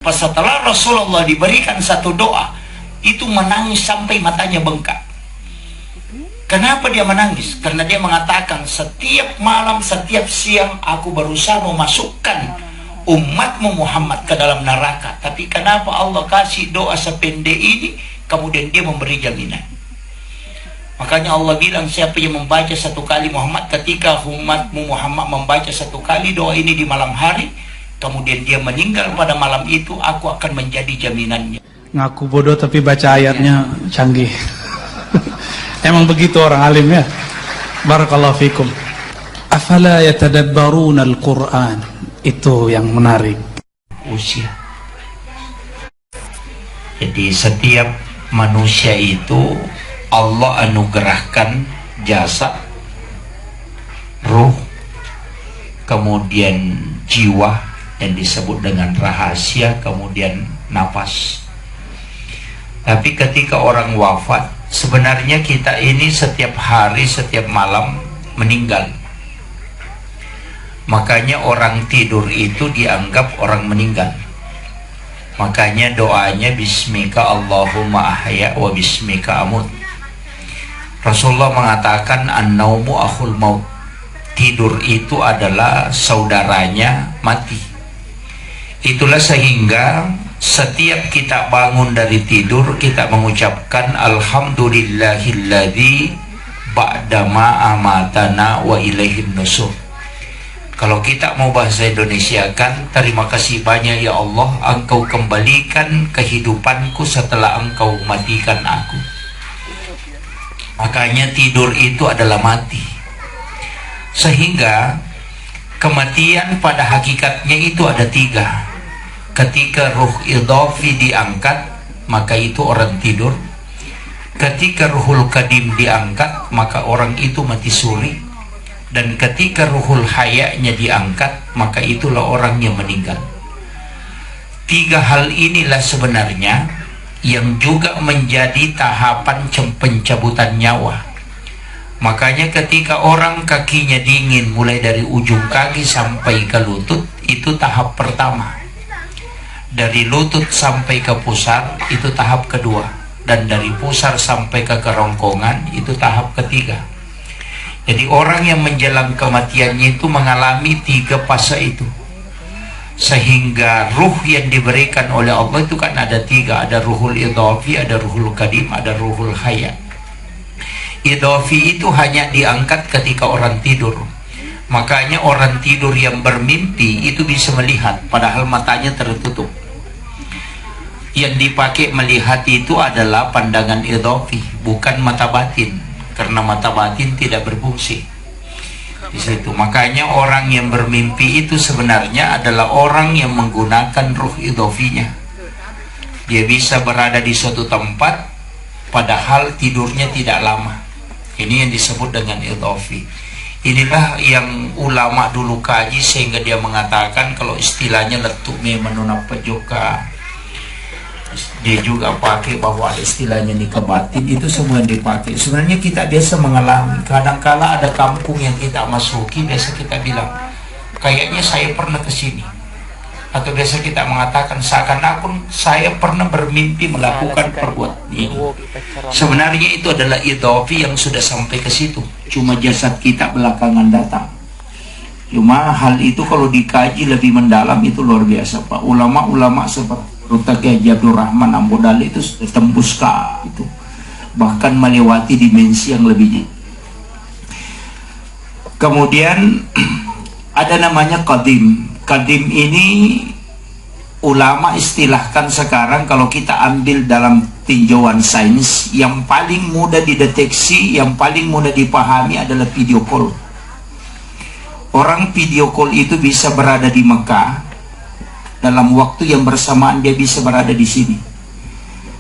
Setelah Rasulullah diberikan satu doa, itu menangis sampai matanya bengkak. Kenapa dia menangis? Karena dia mengatakan, setiap malam, setiap siang aku berusaha memasukkan umatmu Muhammad ke dalam neraka. Tapi kenapa Allah kasih doa sependek ini, kemudian dia memberi jaminan. Makanya Allah bilang, siapa yang membaca satu kali Muhammad, ketika umatmu Muhammad membaca satu kali doa ini di malam hari, kemudian dia meninggal pada malam itu, aku akan menjadi jaminannya. Ngaku bodoh tapi baca ayatnya canggih. Emang begitu orang alim ya. Barakallahu fikum. Afala yatadabbaruna al-Quran. Itu yang menarik. Usia. Jadi setiap manusia itu Allah anugerahkan jasad, ruh, kemudian jiwa yang disebut dengan rahasia, kemudian nafas. Tapi ketika orang wafat, sebenarnya kita ini setiap hari, setiap malam meninggal. Makanya orang tidur itu dianggap orang meninggal. Makanya doanya bismika Allahumma ahya wa bismika amut. Rasulullah mengatakan an-naumu akhul maut. Tidur itu adalah saudaranya mati. Itulah sehingga setiap kita bangun dari tidur, kita mengucapkan alhamdulillahilladzi ba'dama amatana wa ilaihin nusur. Kalau kita mau bahasa Indonesia kan, terima kasih banyak ya Allah, engkau kembalikan kehidupanku setelah engkau matikan aku. Makanya tidur itu adalah mati. Sehingga kematian pada hakikatnya itu ada tiga. Ketika ruh idhafi diangkat, maka itu orang tidur. Ketika ruhul qadim diangkat, maka orang itu mati suri. Dan ketika ruhul hayanya diangkat, maka itulah orang yang meninggal. Tiga hal inilah sebenarnya yang juga menjadi tahapan pencabutan nyawa. Makanya ketika orang kakinya dingin mulai dari ujung kaki sampai ke lutut, itu tahap pertama. Dari lutut sampai ke pusar, itu tahap kedua. Dan dari pusar sampai ke kerongkongan, itu tahap ketiga. Jadi orang yang menjelang kematiannya itu mengalami tiga fase itu. Sehingga ruh yang diberikan oleh Allah itu kan ada tiga. Ada ruhul idhafi, ada ruhul qadim, ada ruhul haya. Idhafi itu hanya diangkat ketika orang tidur. Makanya orang tidur yang bermimpi itu bisa melihat, padahal matanya tertutup. Yang dipakai melihat itu adalah pandangan idhafi, bukan mata batin, karena mata batin tidak berfungsi di situ. Makanya orang yang bermimpi itu sebenarnya adalah orang yang menggunakan ruh idhafinya. Dia bisa berada di suatu tempat, padahal tidurnya tidak lama. Ini yang disebut dengan idhafi. Inilah yang ulama dulu kaji sehingga dia mengatakan kalau istilahnya letuk me menunap pejoka, dia juga pakai bahwa ada istilahnya nikah batin, itu semua yang dipakai. Sebenarnya kita biasa mengalami, kadangkala ada kampung yang kita masuki, biasa kita bilang kayaknya saya pernah ke sini, atau biasa kita mengatakan seakan-akan saya pernah bermimpi melakukan perbuatan ini. Sebenarnya itu adalah idhafi yang sudah sampai ke situ, cuma jasad kita belakangan datang. Cuma hal itu kalau dikaji lebih mendalam itu luar biasa Pak. Ulama-ulama seperti Rutaki Haji Abdul Rahman Ambodali itu tembus ke itu, bahkan melewati dimensi yang lebih tinggi. Kemudian ada namanya qadim. Qadim ini ulama istilahkan sekarang, kalau kita ambil dalam tinjauan sains, yang paling mudah dideteksi, yang paling mudah dipahami adalah video call. Orang video call itu bisa berada di Mekah, dalam waktu yang bersamaan dia bisa berada di sini.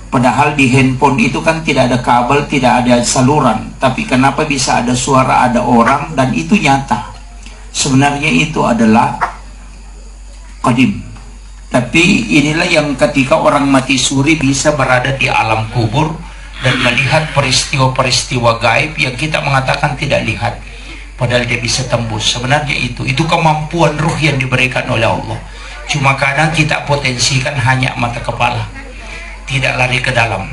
Padahal di handphone itu kan tidak ada kabel, tidak ada saluran, tapi kenapa bisa ada suara, ada orang, dan itu nyata. Sebenarnya itu adalah qadim. Tapi inilah yang ketika orang mati suri bisa berada di alam kubur dan melihat peristiwa-peristiwa gaib yang kita mengatakan tidak lihat, padahal dia bisa tembus. Sebenarnya itu kemampuan ruh yang diberikan oleh Allah. Cuma kadang kita potensikan hanya mata kepala, tidak lari ke dalam.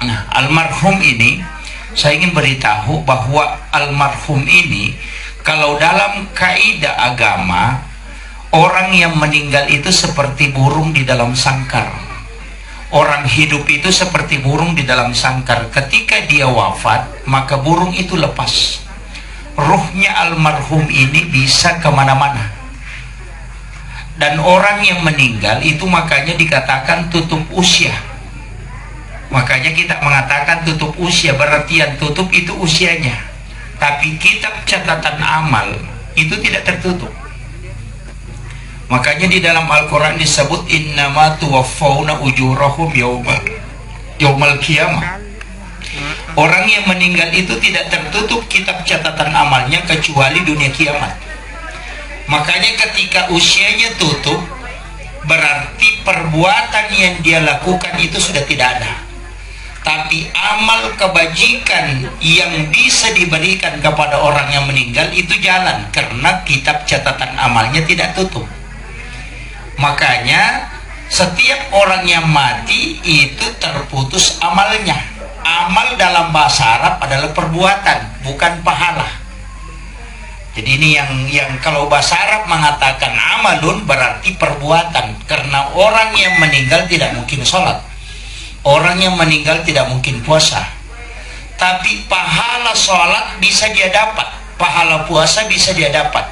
Nah, almarhum ini, saya ingin beritahu bahwa almarhum ini, kalau dalam kaidah agama, orang yang meninggal itu seperti burung di dalam sangkar. Orang hidup itu seperti burung di dalam sangkar. Ketika dia wafat, maka burung itu lepas. Ruhnya almarhum ini bisa kemana-mana. Dan orang yang meninggal itu makanya dikatakan tutup usia. Makanya kita mengatakan tutup usia, berarti yang tutup itu usianya. Tapi kitab catatan amal itu tidak tertutup. Makanya di dalam Al-Quran disebut innama tuwaffawna ujurahum yaumal qiyamah. Orang yang meninggal itu tidak tertutup kitab catatan amalnya kecuali dunia kiamat. Makanya ketika usianya tutup, berarti perbuatan yang dia lakukan itu sudah tidak ada. Tapi amal kebajikan yang bisa diberikan kepada orang yang meninggal itu jalan, karena kitab catatan amalnya tidak tutup. Makanya setiap orang yang mati itu terputus amalnya. Amal dalam bahasa Arab adalah perbuatan, bukan pahala. Jadi ini yang kalau bahasa Arab mengatakan amalun berarti perbuatan, karena orang yang meninggal tidak mungkin sholat, orang yang meninggal tidak mungkin puasa. Tapi pahala sholat bisa dia dapat, pahala puasa bisa dia dapat,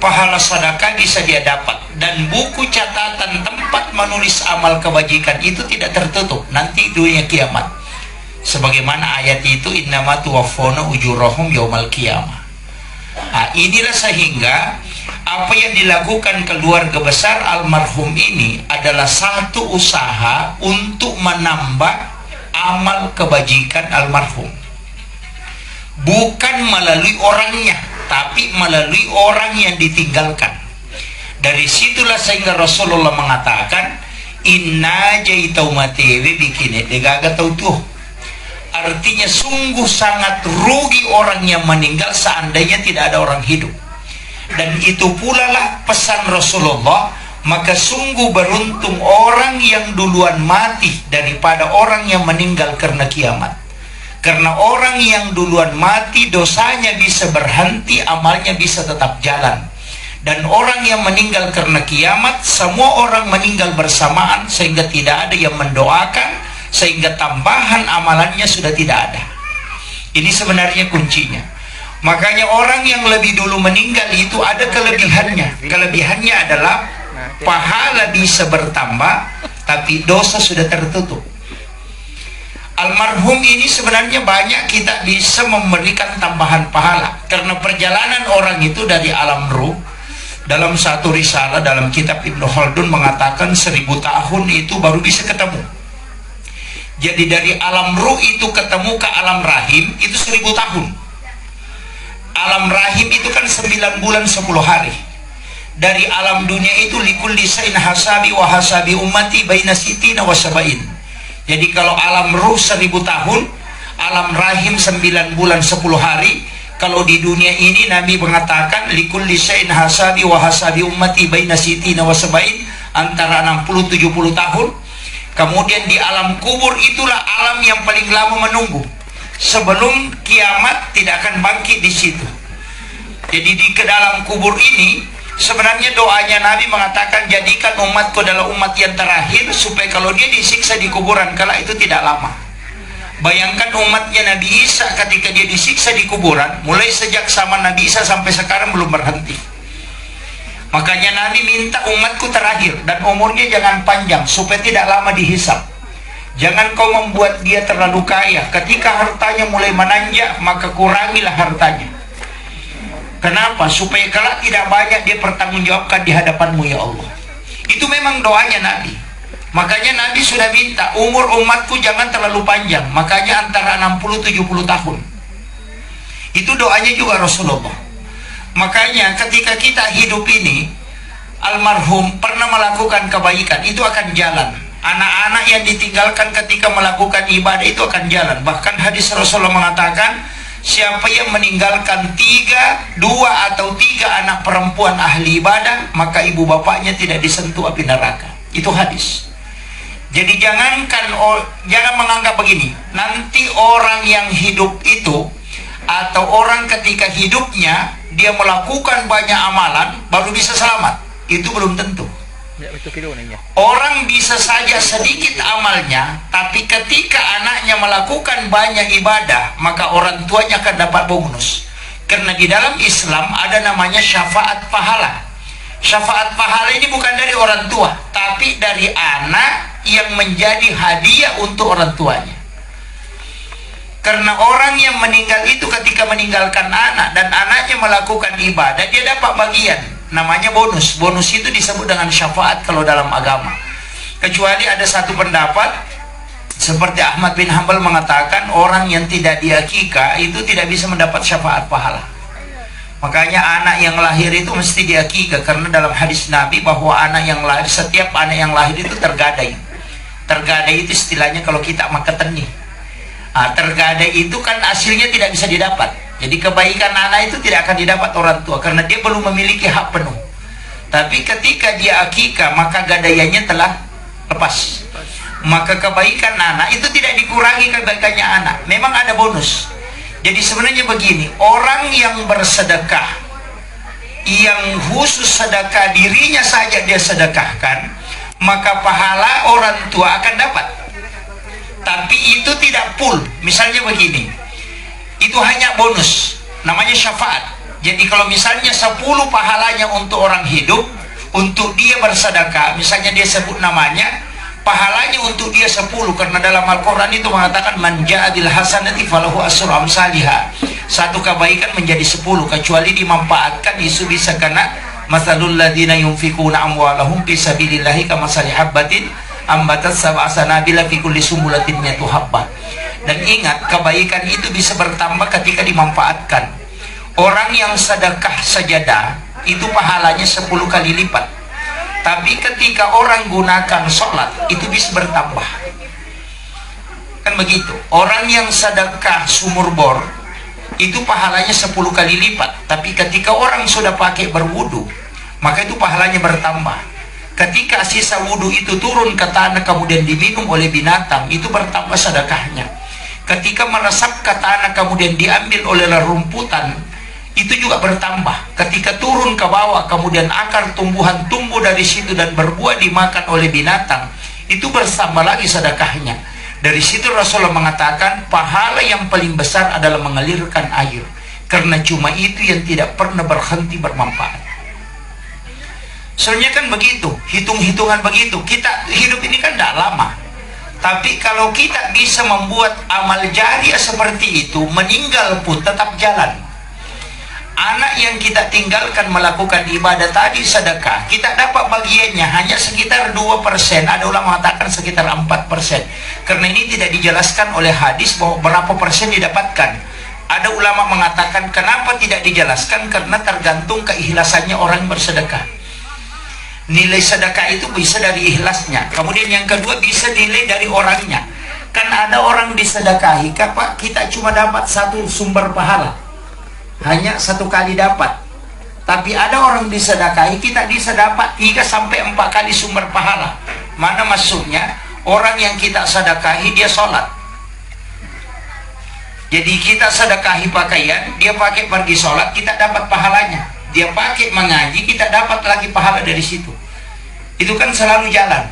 pahala sedekah bisa dia dapat, dan buku catatan tempat menulis amal kebajikan itu tidak tertutup nanti dunia kiamat. Sebagaimana ayat itu innama tuwaffawna ujurahum yaumal qiyamah. Nah, inilah sehingga apa yang dilakukan keluarga besar almarhum ini adalah satu usaha untuk menambah amal kebajikan almarhum, bukan melalui orangnya, tapi melalui orang yang ditinggalkan. Dari situlah sehingga Rasulullah mengatakan inna jaitau matewe bikine degaga tau tuh. Artinya sungguh sangat rugi orang yang meninggal seandainya tidak ada orang hidup. Dan itu pula lah pesan Rasulullah, maka sungguh beruntung orang yang duluan mati daripada orang yang meninggal karena kiamat. Karena orang yang duluan mati dosanya bisa berhenti, amalnya bisa tetap jalan. Dan orang yang meninggal karena kiamat, semua orang meninggal bersamaan sehingga tidak ada yang mendoakan, sehingga tambahan amalannya sudah tidak ada. Ini sebenarnya kuncinya. Makanya orang yang lebih dulu meninggal itu ada kelebihannya. Kelebihannya adalah pahala bisa bertambah, tapi dosa sudah tertutup. Almarhum ini sebenarnya banyak kita bisa memberikan tambahan pahala, karena perjalanan orang itu dari alam ruh. Dalam satu risalah dalam kitab Ibnu Khaldun mengatakan 1000 tahun itu baru bisa ketemu. Jadi dari alam ruh itu ketemu ke alam rahim itu 1000 tahun. Alam rahim itu kan 9 bulan 10 hari. Dari alam dunia itu likulli sa'in hasabi wa hasabi ummati baina sitina wa sabain. Jadi kalau alam ruh 1000 tahun, alam rahim 9 bulan 10 hari. Kalau di dunia ini Nabi mengatakan likulli sa'in hasabi wa hasabi ummati baina sitina wa sabain, antara 60-70 tahun. Kemudian di alam kubur itulah alam yang paling lama menunggu. Sebelum kiamat tidak akan bangkit di situ. Jadi di ke dalam kubur ini sebenarnya doanya Nabi mengatakan jadikan umatku adalah umat yang terakhir supaya kalau dia disiksa di kuburan kala itu tidak lama. Bayangkan umatnya Nabi Isa ketika dia disiksa di kuburan, mulai sejak zaman Nabi Isa sampai sekarang belum berhenti. Makanya Nabi minta umatku terakhir dan umurnya jangan panjang supaya tidak lama dihisap. Jangan kau membuat dia terlalu kaya. Ketika hartanya mulai menanjak, maka kurangilah hartanya. Kenapa? Supaya kelak tidak banyak dia pertanggungjawabkan di hadapanmu ya Allah. Itu memang doanya Nabi. Makanya Nabi sudah minta umur umatku jangan terlalu panjang. Makanya antara 60-70 tahun. Itu doanya juga Rasulullah. Makanya ketika kita hidup ini, almarhum pernah melakukan kebaikan, itu akan jalan. Anak-anak yang ditinggalkan ketika melakukan ibadah itu akan jalan. Bahkan hadis Rasulullah mengatakan siapa yang meninggalkan dua atau tiga anak perempuan ahli ibadah, maka ibu bapaknya tidak disentuh api neraka. Itu hadis. Jadi jangan menganggap begini, nanti orang yang hidup itu, atau orang ketika hidupnya dia melakukan banyak amalan baru bisa selamat. Itu belum tentu. Orang bisa saja sedikit amalnya, tapi ketika anaknya melakukan banyak ibadah, maka orang tuanya akan dapat bonus. Karena di dalam Islam ada namanya syafaat pahala. Syafaat pahala ini bukan dari orang tua, tapi dari anak yang menjadi hadiah untuk orang tuanya. Karena orang yang meninggal itu ketika meninggalkan anak dan anaknya melakukan ibadah, dia dapat bagian, namanya bonus. Bonus itu disebut dengan syafaat kalau dalam agama. Kecuali ada satu pendapat seperti Ahmad bin Hanbal mengatakan orang yang tidak diakikah itu tidak bisa mendapat syafaat pahala. Makanya anak yang lahir itu mesti diakikah, karena dalam hadis Nabi bahwa anak yang lahir, setiap anak yang lahir itu tergadai. Tergadai itu istilahnya kalau kita maketeni. Tergadai itu kan hasilnya tidak bisa didapat. Jadi kebaikan anak itu tidak akan didapat orang tua karena dia belum memiliki hak penuh. Tapi ketika dia akikah, maka gadaiannya telah lepas. Maka kebaikan anak itu tidak dikurangi kebaikannya anak. Memang ada bonus. Jadi sebenarnya begini, orang yang bersedekah, yang khusus sedekah dirinya saja dia sedekahkan, maka pahala orang tua akan dapat. Tapi itu tidak full. Misalnya begini, itu hanya bonus, namanya syafaat. Jadi kalau misalnya 10 pahalanya untuk orang hidup, untuk dia bersedekah, misalnya dia sebut namanya, pahalanya untuk dia 10, karena dalam Al-Quran itu mengatakan man ja'adil hasanati falahu asru amsalihha. Satu kebaikan menjadi 10, kecuali dimanfaatkan isu bisa kena masalul ladina yunfikuna amwalahum fi sabilillahi kamasali habbatin ambatat sab'a sanabila fi kulli sumbulatin mi'atu habbah. Dan ingat, kebaikan itu bisa bertambah ketika dimanfaatkan. Orang yang sedekah sajadah itu pahalanya 10 kali lipat. Tapi ketika orang gunakan sholat itu bisa bertambah. Kan begitu. Orang yang sedekah sumur bor itu pahalanya 10 kali lipat. Tapi ketika orang sudah pakai berwudu, maka itu pahalanya bertambah. Ketika sisa wudu itu turun ke tanah kemudian diminum oleh binatang, itu bertambah sedekahnya. Ketika meresap ke tanah kemudian diambil oleh rerumputan, itu juga bertambah. Ketika turun ke bawah kemudian akar tumbuhan tumbuh dari situ dan berbuah dimakan oleh binatang, itu bertambah lagi sedekahnya. Dari situ Rasulullah mengatakan pahala yang paling besar adalah mengalirkan air, karena cuma itu yang tidak pernah berhenti bermanfaat. Soalnya kan begitu, hitung-hitungan begitu. Kita hidup ini kan tidak lama, tapi kalau kita bisa membuat amal jariah seperti itu, meninggal pun tetap jalan. Anak yang kita tinggalkan melakukan ibadah tadi sedekah, kita dapat bagiannya hanya sekitar 2%. Ada ulama mengatakan sekitar 4%. Karena ini tidak dijelaskan oleh hadis bahwa berapa persen didapatkan. Ada ulama mengatakan kenapa tidak dijelaskan, karena tergantung keikhlasannya orang bersedekah. Nilai sedekah itu bisa dari ikhlasnya. Kemudian yang kedua bisa nilai dari orangnya. Kan ada orang disedekahi, Pak, kita cuma dapat 1 sumber pahala, hanya 1 kali dapat. Tapi ada orang disedekahi, kita bisa dapat 3 sampai 4 kali sumber pahala. Mana maksudnya? Orang yang kita sedekahi dia sholat. Jadi kita sedekahi pakaian, dia pakai pergi sholat, kita dapat pahalanya. Dia pakai mengaji, kita dapat lagi pahala dari situ. Itu kan selalu jalan.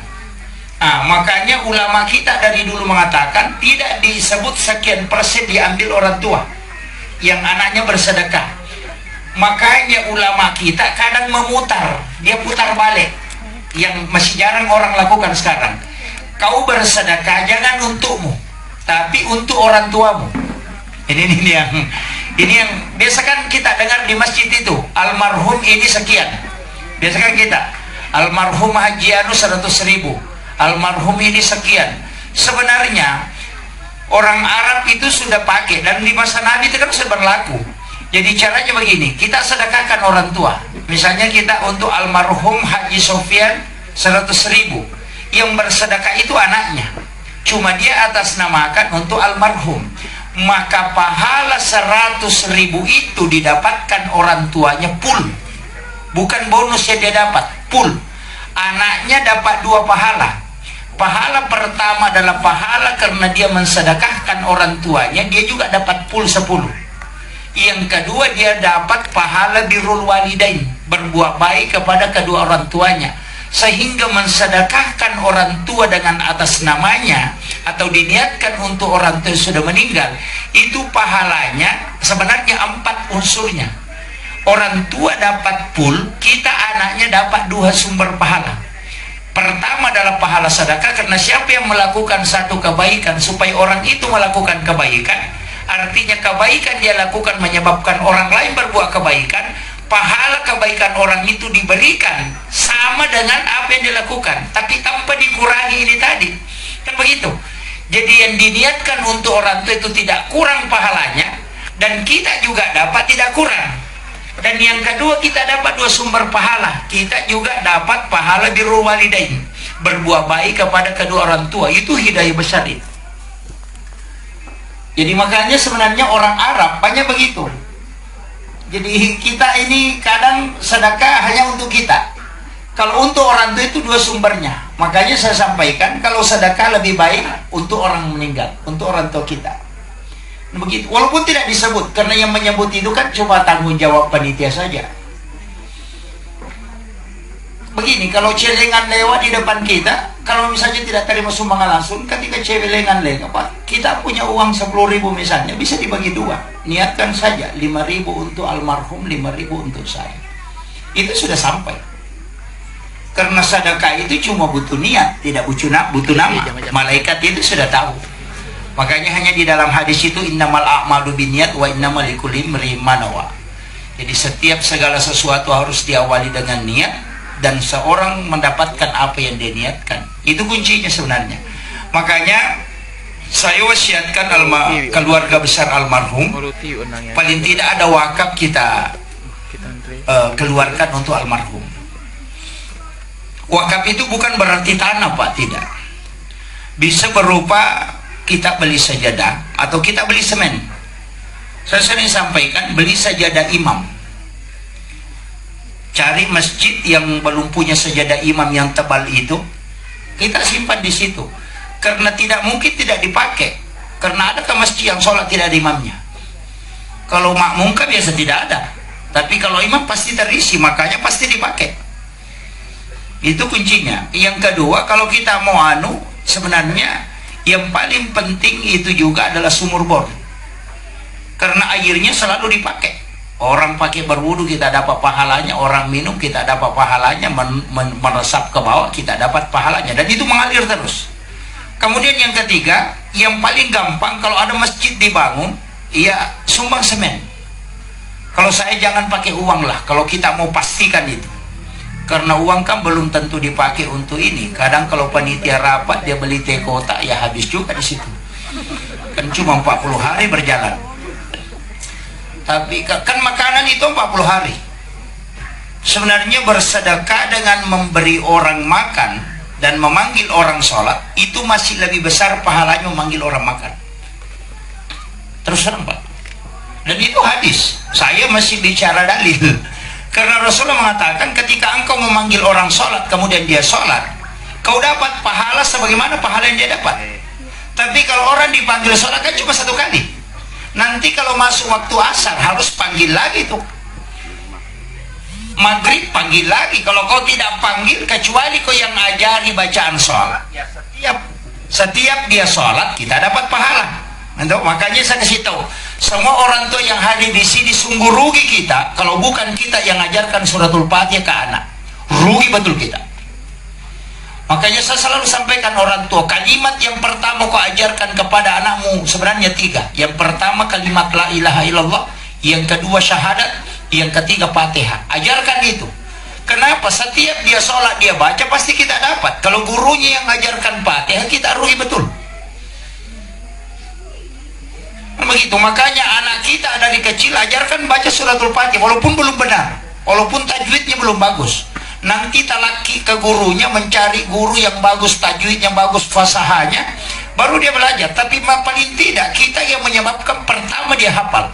Makanya ulama kita dari dulu mengatakan tidak disebut sekian persen diambil orang tua yang anaknya bersedekah. Makanya ulama kita kadang memutar, dia putar balik, yang masih jarang orang lakukan sekarang. Kau bersedekah jangan untukmu, tapi untuk orang tuamu. Ini yang biasa kan kita dengar di masjid itu, almarhum ini sekian. Biasa kan kita, almarhum Haji Anu 100.000, almarhum ini sekian. Sebenarnya orang Arab itu sudah pakai, dan di masa Nabi itu kan sudah berlaku. Jadi caranya begini, kita sedekahkan orang tua. Misalnya kita untuk almarhum Haji Sofyan 100.000, yang bersedekah itu anaknya, cuma dia atas namakan untuk almarhum. maka pahala 100.000 itu didapatkan orang tuanya full, bukan bonus yang dia dapat, full. Anaknya dapat 2 pahala. Pahala pertama adalah pahala karena dia mensedekahkan orang tuanya, dia juga dapat full 10. Yang kedua, dia dapat pahala birrul walidain, berbuat baik kepada kedua orang tuanya, sehingga mensedekahkan orang tua dengan atas namanya atau diniatkan untuk orang tua yang sudah meninggal, itu pahalanya sebenarnya 4 unsurnya. Orang tua dapat full, kita anaknya dapat 2 sumber pahala. Pertama adalah pahala sedekah, karena siapa yang melakukan satu kebaikan supaya orang itu melakukan kebaikan, artinya kebaikan dia lakukan menyebabkan orang lain berbuat kebaikan, pahala kebaikan orang itu diberikan sama dengan apa yang dilakukan, tapi tanpa dikurangi ini tadi. Kan begitu. Jadi yang diniatkan untuk orang tua itu tidak kurang pahalanya, dan kita juga dapat tidak kurang. Dan yang kedua, kita dapat 2 sumber pahala. Kita juga dapat pahala birrul walidain, berbuat baik kepada kedua orang tua. Itu hidayah besar itu. Jadi makanya sebenarnya orang Arab banyak begitu. Jadi kita ini kadang sedekah hanya untuk kita. Kalau untuk orang tua itu 2 sumbernya. Makanya saya sampaikan, kalau sedekah lebih baik untuk orang meninggal, untuk orang tua kita. Begitu, walaupun tidak disebut, karena yang menyebut itu kan cuma tanggung jawab panitia saja. Begini, kalau celengan lewat di depan kita, kalau misalnya tidak terima sumbangan langsung, ketika celengan lewat, kita punya uang 10.000 misalnya, bisa dibagi 2. Niatkan saja 5.000 untuk almarhum, 5.000 untuk saya. Itu sudah sampai. Karena sedekah itu cuma butuh niat, tidak butuh nama. Malaikat itu sudah tahu. Makanya hanya di dalam hadis itu, innamal a'malu binniyat wa innamal likulli imri'in ma nawa. Jadi setiap segala sesuatu harus diawali dengan niat, dan seorang mendapatkan apa yang dia niatkan. Itu kuncinya sebenarnya. Makanya saya wasiatkan keluarga besar almarhum, paling tidak ada wakaf kita keluarkan untuk almarhum. Wakaf itu bukan berarti tanah, Pak, tidak. Bisa berupa kita beli sajadah atau kita beli semen. Saya sering sampaikan, beli sajadah imam. Cari masjid yang belum punya sajadah imam yang tebal itu, kita simpan di situ. Karena tidak mungkin tidak dipakai. Karena ada ke masjid yang sholat tidak ada imamnya. Kalau makmum kan biasa tidak ada. Tapi kalau imam pasti terisi, makanya pasti dipakai. Itu kuncinya. Yang kedua, kalau kita mau sebenarnya yang paling penting itu juga adalah sumur bor, karena airnya selalu dipakai. Orang pakai berwudu kita dapat pahalanya, orang minum kita dapat pahalanya, meresap ke bawah kita dapat pahalanya, dan itu mengalir terus. Kemudian yang ketiga, yang paling gampang, kalau ada masjid dibangun, ya sumbang semen. Kalau saya jangan pakai uang lah, kalau kita mau pastikan itu. Karena uang kan belum tentu dipakai untuk ini. Kadang kalau panitia rapat dia beli teh kotak, ya habis juga di situ. Kan cuma 40 hari berjalan. Tapi kan makanan itu 40 hari. Sebenarnya bersedekah dengan memberi orang makan dan memanggil orang sholat, itu masih lebih besar pahalanya memanggil orang makan. Terus terang, Pak. Dan itu hadis. Saya masih bicara dalil. Karena Rasulullah mengatakan, ketika engkau memanggil orang sholat, kemudian dia sholat, kau dapat pahala sebagaimana pahala yang dia dapat. Tapi kalau orang dipanggil sholat kan cuma 1 kali. Nanti kalau masuk waktu asar harus panggil lagi tuh. Maghrib panggil lagi. Kalau kau tidak panggil, kecuali kau yang ajari bacaan sholat, ya setiap dia sholat kita dapat pahala. Makanya saya kasih tahu, semua orang tua yang hadir di sini sungguh rugi kita kalau bukan kita yang ajarkan suratul Fatihah ke anak. Rugi betul kita. Makanya saya selalu sampaikan orang tua, kalimat yang pertama kau ajarkan kepada anakmu sebenarnya 3. Yang pertama kalimat la ilaha illallah, yang kedua syahadat, yang ketiga Fatihah. Ajarkan itu. Kenapa? Setiap dia sholat dia baca pasti kita dapat. Kalau gurunya yang ajarkan Fatihah, kita rugi betul. Begitu, makanya anak kita dari kecil ajarkan baca suratul Fatihah, walaupun belum benar, walaupun tajwidnya belum bagus. Nanti talaki ke gurunya, mencari guru yang bagus tajwidnya, bagus fasahanya, baru dia belajar. Tapi paling tidak kita yang menyebabkan pertama dia hafal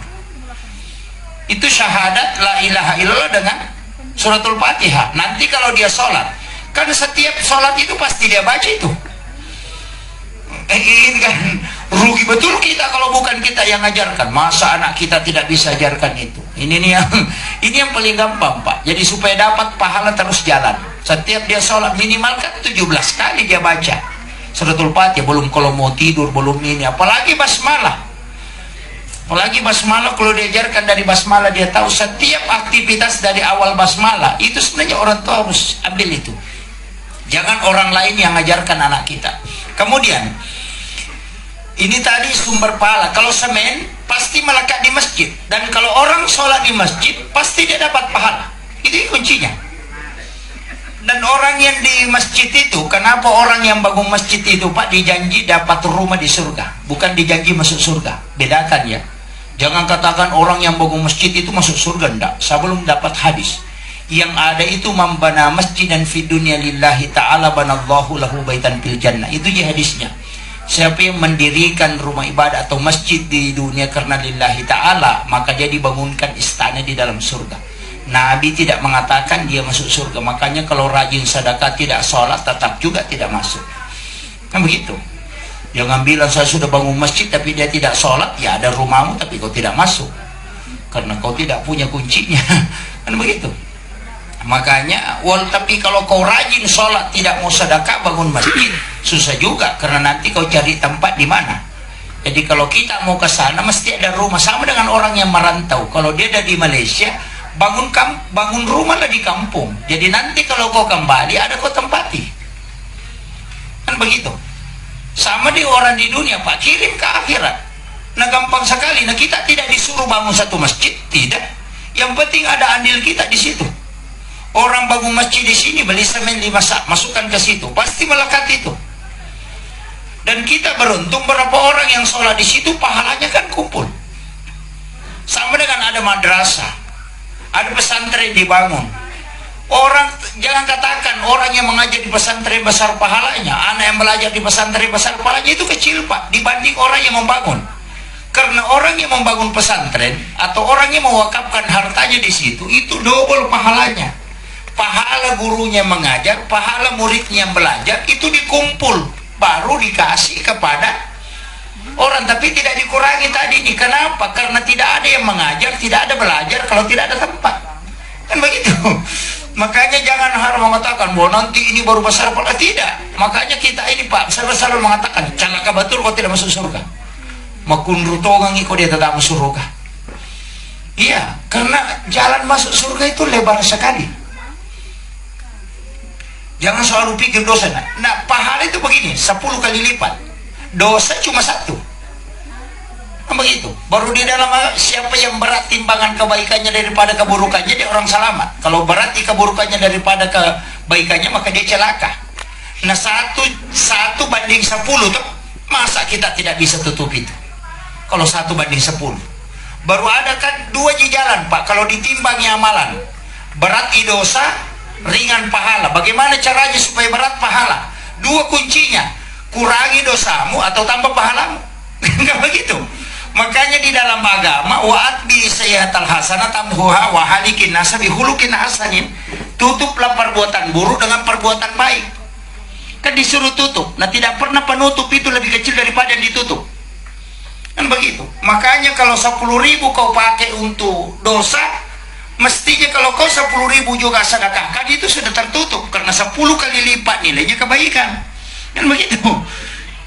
itu syahadat la ilaha illallah dengan suratul Fatihah. Nanti kalau dia sholat, kan setiap sholat itu pasti dia baca itu. Ini kan rugi betul kita kalau bukan kita yang ngajarkan. Masa anak kita tidak bisa ajarkan itu? Ini yang paling gampang, Pak. Jadi supaya dapat pahala terus jalan. Setiap dia sholat minimal kan 17 kali dia baca suratul Fatihah. Belum kalau mau tidur, belum ini. Apalagi basmalah. Apalagi basmalah kalau diajarkan dari basmalah, dia tahu setiap aktivitas dari awal basmalah. Itu sebenarnya orang tua harus ambil itu. Jangan orang lain yang ngajarkan anak kita. Kemudian ini tadi sumber pahala. Kalau semen pasti melekat di masjid, dan kalau orang sholat di masjid pasti dia dapat pahala. Itu kuncinya. Dan orang yang di masjid itu, kenapa orang yang bangun masjid itu, Pak, dijanji dapat rumah di surga, bukan dijanji masuk surga. Bedakan ya. Jangan katakan orang yang bangun masjid itu masuk surga. Enggak, saya belum dapat hadis. Yang ada itu membana masjidan fi dunya lillahi ta'ala banallahu lahu baitan fil jannah. Itu je hadisnya. Siapa yang mendirikan rumah ibadah atau masjid di dunia karena lillahi ta'ala, maka dia dibangunkan istana di dalam surga. Nabi tidak mengatakan dia masuk surga. Makanya kalau rajin sedekah tidak sholat tetap juga tidak masuk. Kan begitu. Jangan bilang saya sudah bangun masjid tapi dia tidak sholat. Ya ada rumahmu tapi kau tidak masuk, karena kau tidak punya kuncinya. Kan begitu. Makanya tapi kalau kau rajin sholat tidak mau sedekah bangun masjid, susah juga, karena nanti kau cari tempat di mana. Jadi kalau kita mau ke sana mesti ada rumah. Sama dengan orang yang merantau. Kalau dia ada di Malaysia, bangun rumah lah di kampung. Jadi nanti kalau kau kembali ada kau tempati. Kan begitu. Sama di orang di dunia, Pak, kirim ke akhirat. Nah gampang sekali. Nah kita tidak disuruh bangun satu masjid, tidak. Yang penting ada andil kita di situ. Orang bangun masjid di sini, beli semen 5 sak, masukkan ke situ, pasti melekat itu. Dan kita beruntung berapa orang yang sholat di situ, pahalanya kan kumpul. Sama dengan ada madrasah, ada pesantren dibangun. Orang, jangan katakan orang yang mengajar di pesantren besar pahalanya, anak yang belajar di pesantren besar pahalanya, itu kecil, Pak, dibanding orang yang membangun. Karena orang yang membangun pesantren atau orang yang mewakafkan hartanya di situ, itu double pahalanya. Pahala gurunya mengajar, pahala muridnya yang belajar, itu dikumpul, baru dikasih kepada orang. Tapi tidak dikurangi tadi ini. Kenapa? Karena tidak ada yang mengajar, tidak ada belajar kalau tidak ada tempat. Kan begitu. Makanya jangan harus mengatakan bahwa nanti ini baru besar pahala. Tidak. Makanya kita ini, Pak, saya selalu mengatakan celaka betul kau tidak masuk surga. Makun rutongang kau dia tetap masuk surga. Iya, karena jalan masuk surga itu lebar sekali. Jangan selalu pikir dosa. Nah, pahala itu begini, 10 kali lipat. Dosa cuma 1. Nah, begitu. Baru di dalam siapa yang berat timbangan kebaikannya daripada keburukannya, dia orang selamat. Kalau berat keburukannya daripada kebaikannya, maka dia celaka. Nah, 1 banding 10 tuh, masa kita tidak bisa tutup itu? Kalau 1 banding 10. Baru ada kan 2 jalan, Pak. Kalau ditimbangnya amalan, berat dosa, ringan pahala. Bagaimana caranya supaya berat pahala? 2 kuncinya, kurangi dosamu atau tambah pahalamu. Enggak begitu. Makanya di dalam agama, wa'at bi sayyatal hasanah tamhuha wa halikin nasa bi hulukin hasanin. Tutuplah perbuatan buruk dengan perbuatan baik. Kan disuruh tutup. Nah, tidak pernah penutup itu lebih kecil daripada yang ditutup. Kan begitu. Makanya kalau 10.000 kau pakai untuk dosa, mestinya kalau kau 10.000 juga sedekahkan, itu sudah tertutup, karena 10 kali lipat nilainya kebaikan. Kan begitu.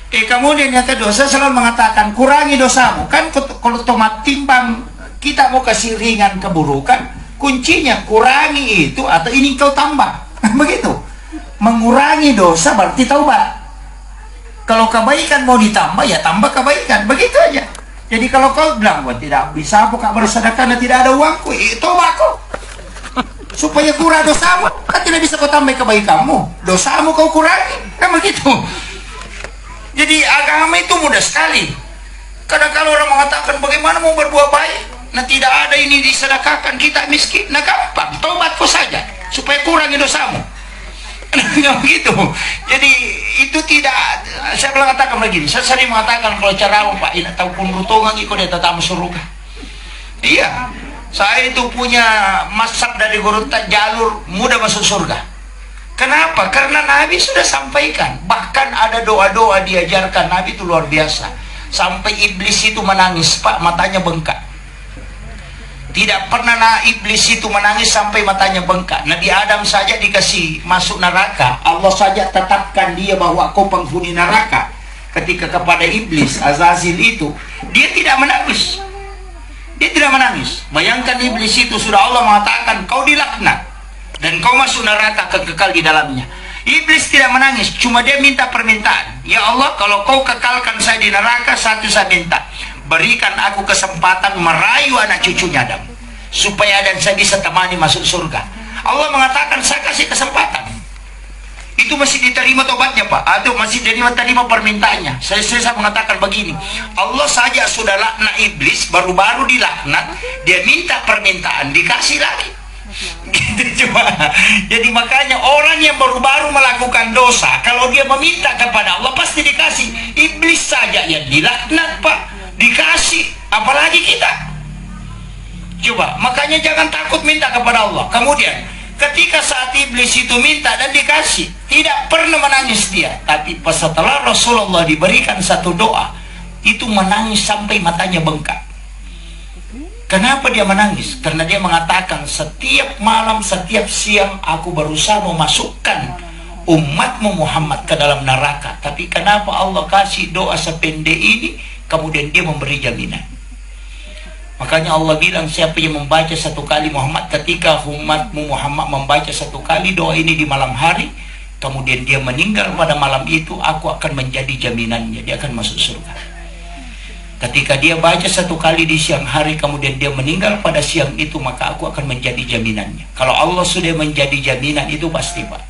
Kemudian yang kedua, saya selalu mengatakan kurangi dosamu. Kan kalau tomat timbang kita mau kasih ringan keburukan, kuncinya kurangi itu atau ini kau tambah. Begitu. Mengurangi dosa berarti taubat. Kalau kebaikan mau ditambah, ya tambah kebaikan. Begitu aja. Jadi kalau kau bilang, wah tidak bisa aku bersedekah dan tidak ada uangku, itu aku supaya kurang dosamu. Kan tidak bisa kau tambah kebaikanmu, dosamu kau kurangi. Kan begitu. Jadi agama itu mudah sekali. Kadang kalau orang mengatakan bagaimana mau berbuat baik, nah tidak ada ini disedekahkan, kita miskin. Nah gampang, taubat kau saja supaya kurangi dosamu. Kan Nggak begitu. Jadi itu tidak, saya pernah katakan begini, saya sering mengatakan kalau cara Pak ini tahu pun rutongan ikut dia tetap surga. Iya, saya itu punya masak dari Gorontalo jalur mudah masuk surga. Kenapa? Karena Nabi sudah sampaikan. Bahkan ada doa-doa diajarkan Nabi itu luar biasa. Sampai iblis itu menangis, Pak, matanya bengkak. Tidak pernah iblis itu menangis sampai matanya bengkak. Nabi Adam saja dikasih masuk neraka, Allah saja tetapkan dia bahwa kau penghuni neraka. Ketika kepada iblis, Azazil itu, dia tidak menangis. Dia tidak menangis. Bayangkan iblis itu sudah Allah mengatakan kau dilaknat dan kau masuk neraka kekal di dalamnya. Iblis tidak menangis, cuma dia minta permintaan. Ya Allah, kalau kau kekalkan saya di neraka, satu saya minta, berikan aku kesempatan merayu anak cucunya Adam, supaya dan saya bisa temani masuk surga. Allah mengatakan saya kasih kesempatan. Itu masih diterima tobatnya, Pak, atau masih diterima permintaannya. Saya mengatakan begini, Allah saja sudah laknat iblis, baru-baru dilaknat, dia minta permintaan, dikasih lagi. Gitu cuma. Jadi makanya orang yang baru-baru melakukan dosa, kalau dia meminta kepada Allah pasti dikasih. Iblis saja yang dilaknat, Pak, dikasih, apalagi kita. Coba, makanya jangan takut minta kepada Allah. Kemudian ketika saat iblis itu minta dan dikasih, tidak pernah menangis dia. Tapi setelah Rasulullah diberikan satu doa, itu menangis sampai matanya bengkak. Kenapa dia menangis? Karena dia mengatakan, setiap malam, setiap siang aku berusaha memasukkan umatmu Muhammad ke dalam neraka. Tapi kenapa Allah kasih doa sependek ini, kemudian dia memberi jaminan. Makanya Allah bilang, siapa yang membaca satu kali Muhammad, ketika umatmu Muhammad membaca satu kali doa ini di malam hari, kemudian dia meninggal pada malam itu, aku akan menjadi jaminannya, dia akan masuk surga. Ketika dia baca satu kali di siang hari, kemudian dia meninggal pada siang itu, maka aku akan menjadi jaminannya. Kalau Allah sudah menjadi jaminan, itu pasti, Pak.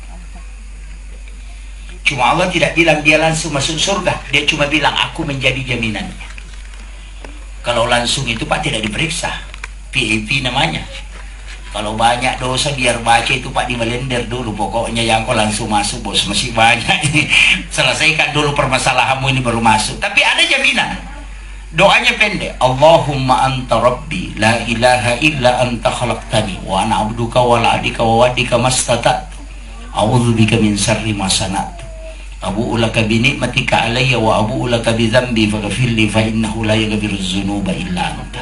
Cuma Allah tidak bilang dia langsung masuk surga, dia cuma bilang aku menjadi jaminannya. Kalau langsung itu, Pak, tidak diperiksa, PAP namanya. Kalau banyak dosa biar baca itu, Pak, di melender dulu. Pokoknya yang kau langsung masuk, bos, masih banyak ini. Selesaikan dulu permasalahanmu ini baru masuk. Tapi ada jaminan. Doanya pendek, Allahumma anta rabbi la ilaha illa anta khalaqtani wa ana abduka wa la adika wa wadika mastata'tu a'udzubika min syarri ma sana'tu abu'u laka bi ni'matika alayya wa abu'u laka bi dhanbi faghfirli fa innahu la yaghfiru dzunuba illa anta.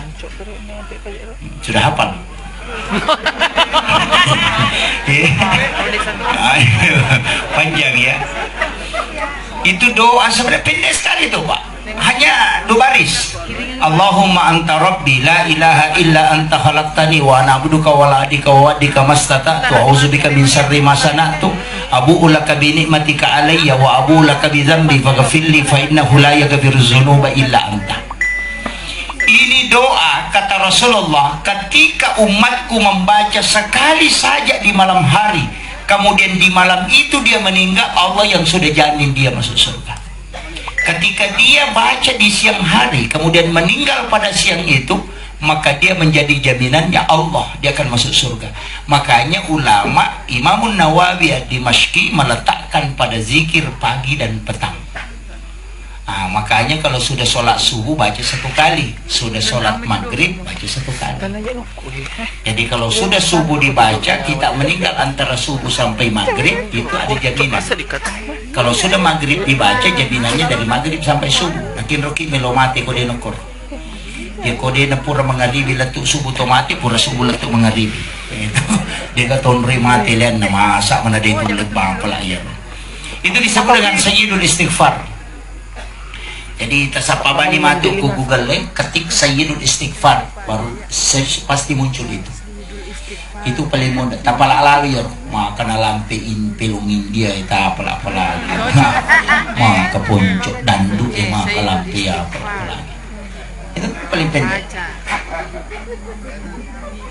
Sudah hafal? Panjang ya. Itu doa sebenarnya pendek sekali tuh, Pak. Hanya 2 baris. Allahumma anta rabbi la ilaha illa anta khalaqtani wa ana abduka wa la adika wa wadika mastata'tu a'udzubika min syarri ma sana'tu abu'u laka bi ni'matika alayya wa abu'u laka bi dhanbi faghfirli fa innahu la yaghfiru dzunuba illa anta. Ini doa kata Rasulullah, ketika umatku membaca sekali saja di malam hari, kemudian di malam itu dia meninggal, Allah yang sudah jamin dia masuk surga. Ketika dia baca di siang hari, kemudian meninggal pada siang itu, maka dia menjadi jaminannya Allah, dia akan masuk surga. Makanya ulama Imamun Nawawi ad-Dimashqi meletakkan pada zikir pagi dan petang. Nah, makanya kalau sudah sholat subuh baca 1 kali, sudah sholat maghrib baca 1 kali. Jadi kalau sudah subuh dibaca, kita meninggal antara subuh sampai maghrib, itu ada jaminan. Kalau sudah maghrib dibaca, jaminannya dari maghrib sampai subuh. Makin roki melomati kode nokor. Dia kode na pura mengaribi letuk subuh tomati, pura subuh letuk mengaribi. Dia kata onre mati lian na masak mana dia bulat bang pelayan. Itu disebut dengan sayyidul istighfar. Jadi tasapa bani mati ku Google ketik sayyidul istighfar, baru search pasti muncul itu. Itu paling mudah. Tapala lalu ya, makan lampe in pelungin dia ita apala maka puncuk dandu maka lampe apa lagi. Itu paling pendek.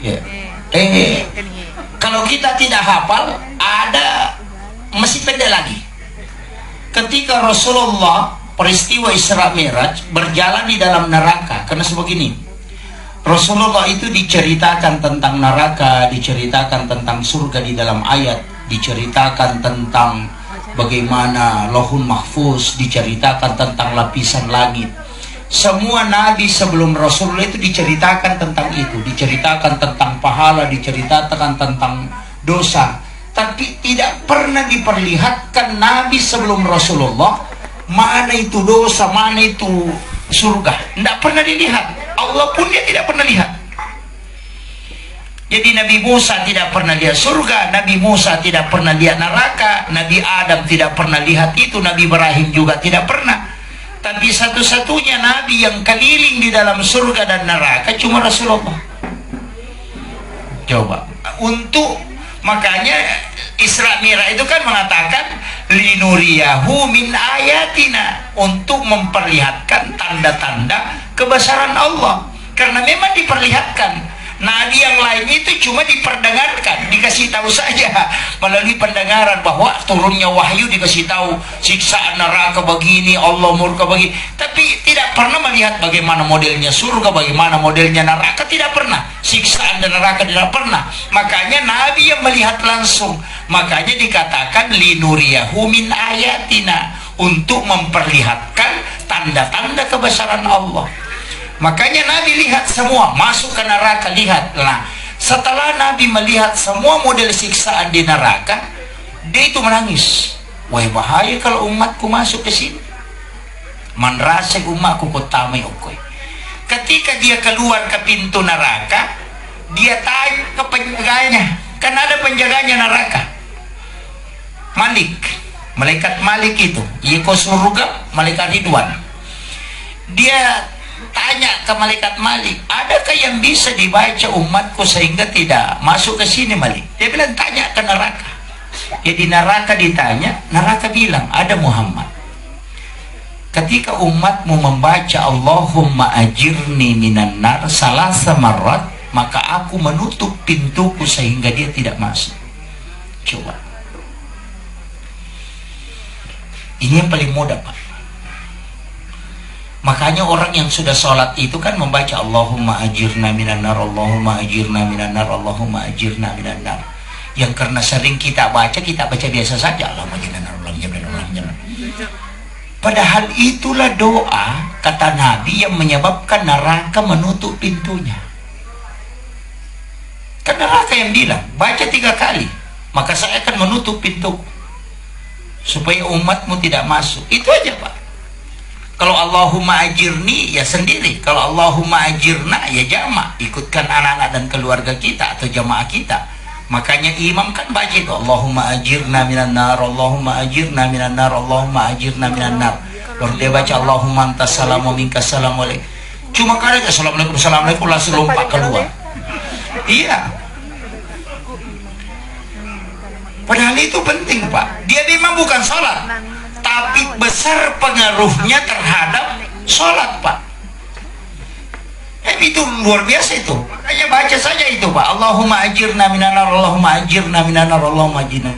Ya. Kalau kita tidak hafal, ada masih pendek lagi. Ketika Rasulullah peristiwa Isra Mi'raj berjalan di dalam neraka, karena sebegini, Rasulullah itu diceritakan tentang neraka, diceritakan tentang surga di dalam ayat diceritakan tentang bagaimana Lauhul Mahfuz, diceritakan tentang lapisan langit. Semua nabi sebelum Rasulullah itu diceritakan tentang itu, diceritakan tentang pahala, diceritakan tentang dosa. Tapi tidak pernah diperlihatkan nabi sebelum Rasulullah mana itu dosa, mana itu surga. Tidak pernah dilihat. Allah pun dia tidak pernah lihat. Jadi Nabi Musa tidak pernah lihat surga, Nabi Musa tidak pernah lihat neraka, Nabi Adam tidak pernah lihat itu, Nabi Ibrahim juga tidak pernah. Tapi satu-satunya Nabi yang keliling di dalam surga dan neraka cuma Rasulullah. Coba. Makanya Isra Mi'raj itu kan mengatakan linuriyahu min ayatina, untuk memperlihatkan tanda-tanda kebesaran Allah. Karena memang diperlihatkan. Nabi yang lain itu cuma diperdengarkan, dikasih tahu saja melalui pendengaran bahwa turunnya wahyu, dikasih tahu siksaan neraka begini, Allah murka begini, tapi tidak pernah melihat bagaimana modelnya surga, bagaimana modelnya neraka, tidak pernah. Siksaan dan neraka tidak pernah. Makanya Nabi yang melihat langsung, makanya dikatakan linuriyahu min ayatina, untuk memperlihatkan tanda-tanda kebesaran Allah. Makanya Nabi lihat semua, masuk ke neraka, lihat. Nah, setelah Nabi melihat semua model siksaan di neraka, dia itu menangis. Wah, bahaya kalau umatku masuk ke sini. Man rasik umatku kotamai okoi. Ketika dia keluar ke pintu neraka, dia tanya ke penjaganya. Kan ada penjaganya neraka. Malik, malaikat Malik itu, yaitu surga, malaikat Ridwan. Dia tanya ke malaikat Malik, adakah yang bisa dibaca umatku sehingga tidak masuk ke sini, Malik? Dia bilang, tanya ke neraka. Jadi neraka ditanya, neraka bilang, ada Muhammad. Ketika umatmu membaca Allahumma ajirni minan nar salasa marrat, maka aku menutup pintuku sehingga dia tidak masuk. Coba. Ini yang paling mudah, Pak. Makanya orang yang sudah sholat itu kan membaca Allahumma ajirna minan nar, Allahumma ajirna minan nar, Allahumma ajirna minan nar. Yang karena sering kita baca biasa saja, Allahumma ajirna minan nar, Allahumma ajirna. Padahal itulah doa, kata Nabi, yang menyebabkan neraka menutup pintunya. Kan neraka yang bilang, baca 3 kali, maka saya akan menutup pintu supaya umatmu tidak masuk. Itu aja, Pak. Kalau Allahumma ajirni, ya sendiri. Kalau Allahumma ajirna, ya jamaah. Ikutkan anak-anak dan keluarga kita atau jamaah kita. Makanya imam kan baca itu, Allahumma ajirna minan nar, Allahumma ajirna minan nar, Allahumma ajirna minan nar. Lalu dia baca Allahumma antas salamu minkas salamu alaik. Cuma kali assalamualaikum, assalamualaikum, langsung lompat keluar. Iya. Padahal itu penting, Pak. Dia memang bukan salat, tapi besar pengaruhnya terhadap sholat, Pak. Itu luar biasa itu. Makanya baca saja itu, Pak. Allahumma ajirna minan nar, Allahumma ajirna minan nar, Allahumma ajirna.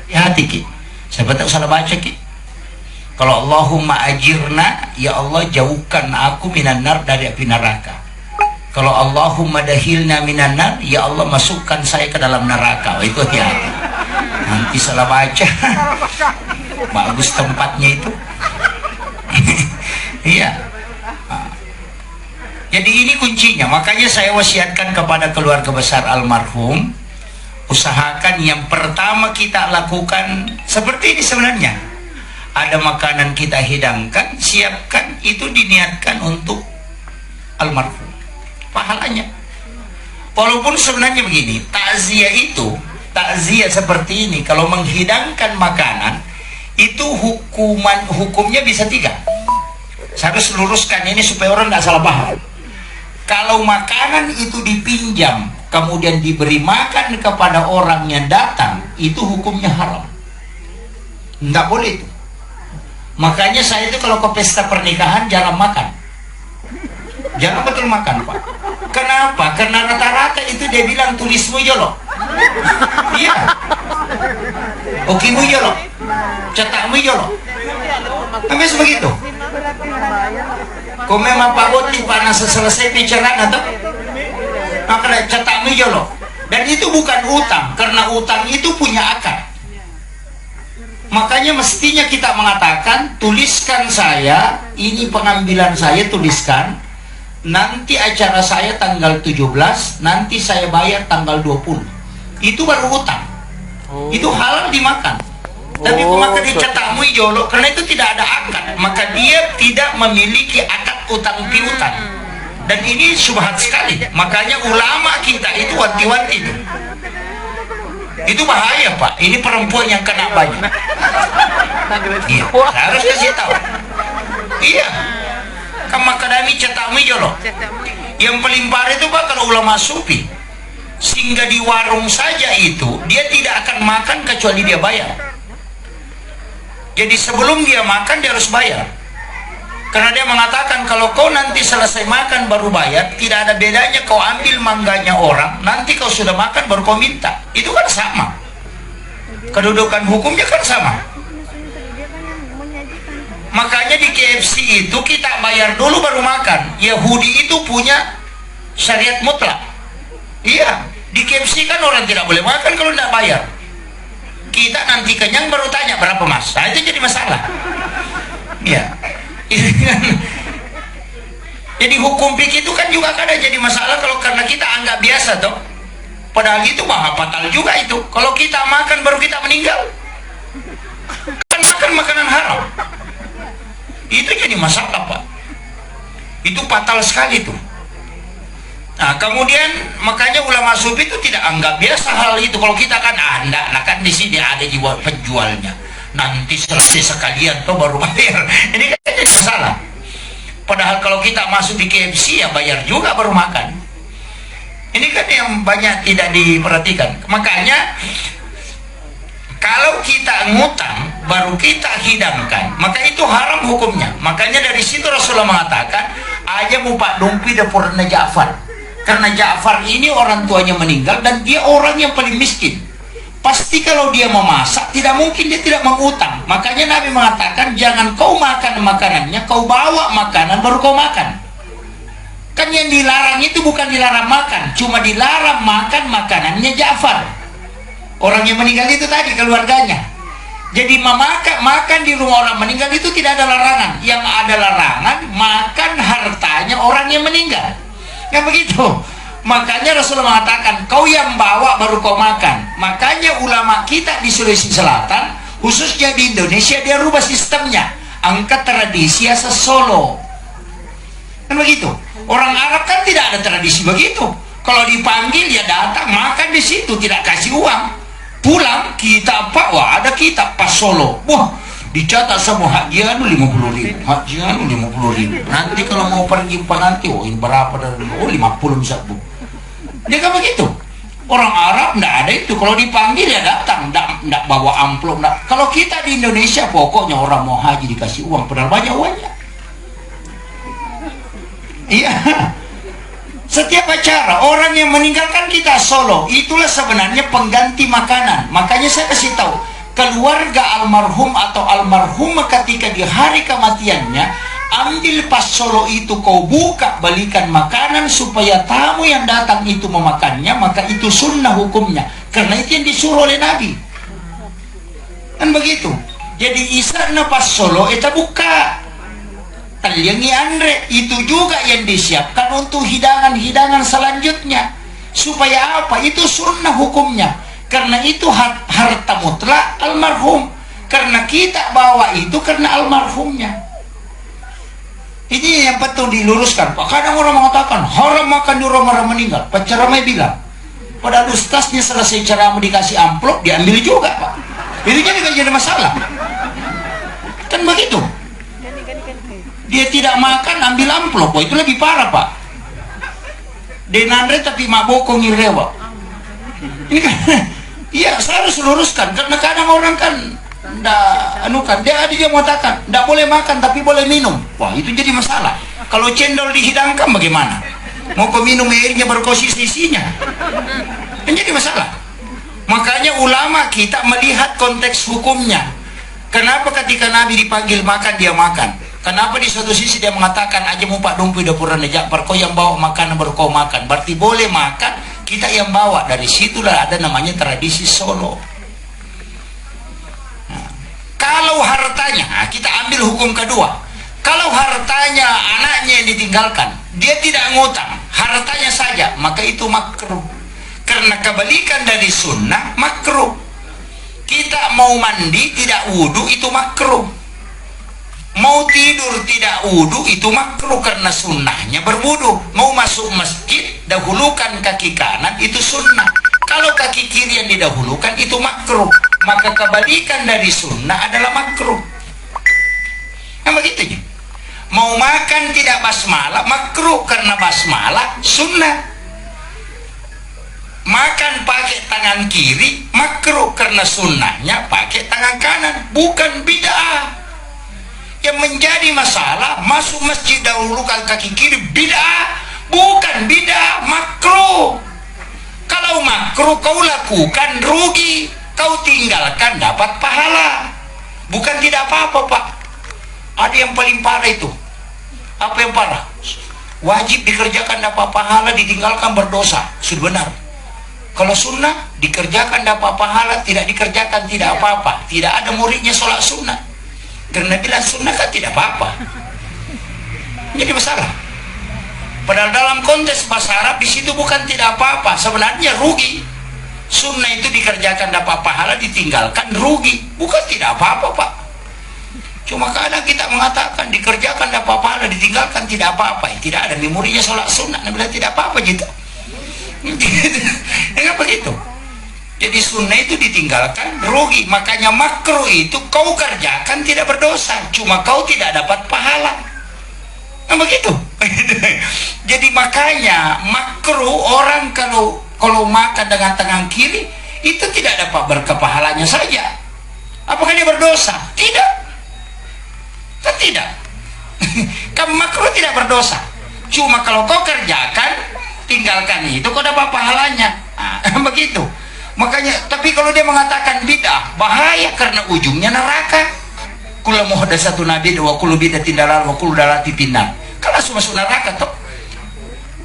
Ya hati, Ki. Saya betul salah baca, Ki. Kalau Allahumma ajirna, ya Allah jauhkan aku minan nar, dari api neraka. Kalau Allahumma dahilna minan nar, ya Allah masukkan saya ke dalam neraka. Itu hati-hati. Nanti salah baca. Bagus tempatnya itu. Iya. Jadi ini kuncinya. Makanya saya wasiatkan kepada keluarga besar almarhum, usahakan yang pertama kita lakukan seperti ini sebenarnya. Ada makanan kita hidangkan, siapkan, itu diniatkan untuk almarhum. Pahalanya. Walaupun sebenarnya begini, takziah seperti ini, kalau menghidangkan makanan, itu hukumnya bisa 3. Saya harus luruskan ini supaya orang tidak salah paham. Kalau makanan itu dipinjam kemudian diberi makan kepada orang yang datang, itu hukumnya haram, tidak boleh itu. Makanya saya itu kalau ke pesta pernikahan jarang makan, jarang betul makan, Pak. Kenapa? Karena rata-rata itu dia bilang tulismu jolok. Iya. Okimu jolok, cetakmu jolok. Habis begitu. Kau memang Pak Boti panas selesai bicara atau? Maka cetakmu jolok. Dan itu bukan utang, karena utang itu punya akad. Makanya mestinya kita mengatakan, tuliskan saya, ini pengambilan saya, tuliskan, nanti acara saya tanggal 17, nanti saya bayar tanggal 20. Itu baru utang. Itu halal dimakan. Tapi pemakan dicatamu ijolo, karena itu tidak ada akad, maka dia tidak memiliki akad utang piutang. Dan ini subhat sekali. Makanya ulama kita itu wanti-wanti itu. Itu bahaya, Pak. Ini perempuan yang kena banyak. Iya, saya harus kasih tahu. Iya. Kamakadami cetami jolo. Yang paling parah itu, Pak, kalau ulama sufi, sehingga di warung saja itu dia tidak akan makan kecuali dia bayar. Jadi sebelum dia makan dia harus bayar. Karena dia mengatakan kalau kau nanti selesai makan baru bayar, tidak ada bedanya kau ambil mangganya orang, nanti kau sudah makan baru kau minta. Itu kan sama. Kedudukan hukumnya kan sama. Makanya di KFC itu kita bayar dulu baru makan. Yahudi itu punya syariat mutlak. Iya, di KFC kan orang tidak boleh makan kalau tidak bayar. Kita nanti kenyang baru tanya berapa, Mas. Nah, itu jadi masalah. Iya. Jadi hukum fikih itu kan juga kadang jadi masalah kalau karena kita anggap biasa toh. Padahal itu mah fatal juga itu. Kalau kita makan baru kita meninggal. Kan makan makanan haram. Itu jadi masalah, Pak. Itu fatal sekali tuh. Nah, kemudian makanya ulama sufi itu tidak anggap biasa hal itu. Kalau kita kan enggak, nah kan di sini ada jiwa penjualnya. Nanti selesai sekalian tuh baru bayar. Ini kan jadi masalah. Padahal kalau kita masuk di KFC ya bayar juga baru makan. Ini kan yang banyak tidak diperhatikan. Makanya kalau kita ngutang baru kita hidangkan, maka itu haram hukumnya. Makanya dari situ Rasulullah mengatakan, aja mupak dumpi dapurna Ja'far. Karena Ja'far ini orang tuanya meninggal dan dia orang yang paling miskin. Pasti kalau dia memasak tidak mungkin dia tidak mengutang. Makanya Nabi mengatakan jangan kau makan makanannya, kau bawa makanan baru kau makan. Kan yang dilarang itu bukan dilarang makan, cuma dilarang makan makanannya Ja'far, orang yang meninggal itu tadi, keluarganya. Jadi makan di rumah orang meninggal itu tidak ada larangan. Yang ada larangan makan hartanya orang yang meninggal. Kan begitu. Makanya Rasulullah mengatakan kau yang bawa baru kau makan. Makanya ulama kita di Sulawesi Selatan, khususnya di Indonesia, dia rubah sistemnya, angkat tradisi asal Solo. Kan begitu. Orang Arab kan tidak ada tradisi begitu. Kalau dipanggil ya datang makan di situ, tidak kasih uang. Pulang kita apa? Wah, ada kita pas Solo. Wah, dicatat semua hajian 50.000, hajian 50.000. Nanti kalau mau pergi nanti, oh ini berapa dari 50 misal Bu. Dia kan begitu. Orang Arab enggak ada itu. Kalau dipanggil ya datang, enggak bawa amplop. Enggak. Kalau kita di Indonesia pokoknya orang mau haji dikasih uang, padahal banyak uangnya. Iya. Setiap acara orang yang meninggalkan kita Solo, itulah sebenarnya pengganti makanan. Makanya saya kasih tahu, keluarga almarhum atau almarhumah ketika di hari kematiannya, ambil pas Solo itu kau buka, balikan makanan supaya tamu yang datang itu memakannya, maka itu sunnah hukumnya. Karena itu yang disuruh oleh Nabi. Kan begitu. Jadi isarna pas Solo itu buka. Taliangi Andre itu juga yang disiapkan untuk hidangan-hidangan selanjutnya. Supaya apa? Itu sunnah hukumnya. Karena itu harta mutlak almarhum. Karena kita bawa itu karena almarhumnya. Ini yang betul diluruskan, Pak. Kadang orang mengatakan haram makan di rumah orang meninggal. Pak ceramah bilang, padahal ustaznya selesai ceramah dikasih amplop, diambil juga, Pak. Itu jadi masalah. Kan begitu. Dia tidak makan, ambil amplop. Oh, itu lebih parah, Pak. Denandre tapi maboko ngirewa. Ini kan, iya saya harus luruskan. Karena kadang orang kan dia mengatakan tidak boleh makan tapi boleh minum. Wah, itu jadi masalah. Kalau cendol dihidangkan bagaimana? Mau kau minum airnya baru kau sisinya. Ini jadi masalah. Makanya ulama kita melihat konteks hukumnya. Kenapa ketika Nabi dipanggil makan dia makan? Kenapa di suatu sisi dia mengatakan aja mau Pak Dumpi dapuran Ja'far, kau yang bawa makanan baru kau makan. Berarti boleh makan, kita yang bawa. Dari situlah ada namanya tradisi Solo. Nah, Kalau hartanya, kita ambil hukum kedua. Kalau hartanya anaknya yang ditinggalkan, dia tidak ngutang, hartanya saja, maka itu makruh. Karena kebalikan dari sunnah, makruh. Kita mau mandi tidak wudu, itu makruh. Mau tidur tidak wudu, itu makruh karena sunnahnya berwudu. Mau masuk masjid, dahulukan kaki kanan, itu sunnah. Kalau kaki kiri yang didahulukan, itu makruh. Maka kebalikan dari sunnah adalah makruh. Nah begitu ya. Mau makan tidak basmalah, makruh karena basmalah sunnah. Makan pakai tangan kiri makruh karena sunnahnya pakai tangan kanan, bukan bid'ah. Yang menjadi masalah masuk masjid dahulukan kaki kiri, bid'ah, bukan bid'ah, makruh. Kalau makruh kau lakukan rugi, kau tinggalkan dapat pahala, bukan tidak apa-apa Pak. Ada yang paling parah itu. Apa yang parah? Wajib dikerjakan dapat pahala, ditinggalkan berdosa. Sudah benar. Kalau sunnah dikerjakan dapat pahala, tidak dikerjakan tidak apa-apa. Tidak ada muridnya sholat sunnah. Karena bilang sunnah kan tidak apa-apa. Jadi masalah. Padahal dalam konteks bahasa Arab di situ bukan tidak apa-apa, sebenarnya rugi. Sunnah itu dikerjakan dapat pahala, ditinggalkan rugi, bukan tidak apa-apa Pak. Cuma kadang kita mengatakan dikerjakan dapat pahala, ditinggalkan tidak apa-apa. Tidak ada memorinya sholat sunnah, bilang tidak apa-apa gitu. Enggak begitu. Jadi sunnah itu ditinggalkan rugi. Makanya makruh itu kau kerjakan tidak berdosa, cuma kau tidak dapat pahala. Nah begitu. Jadi makanya makruh orang kalau makan dengan tangan kiri itu tidak dapat berkepahalanya saja. Apakah dia berdosa? Tidak. Kan tidak. Kamu makruh tidak berdosa. Cuma kalau kau kerjakan, tinggalkan itu kau dapat pahalanya. Begitu. Makanya, tapi kalau dia mengatakan bid'ah, bahaya karena ujungnya neraka. Kula muhdatsatu nabi wa kullu bid'atin dalal wa kullu dalalatin finnar. Kalau masuk neraka toh.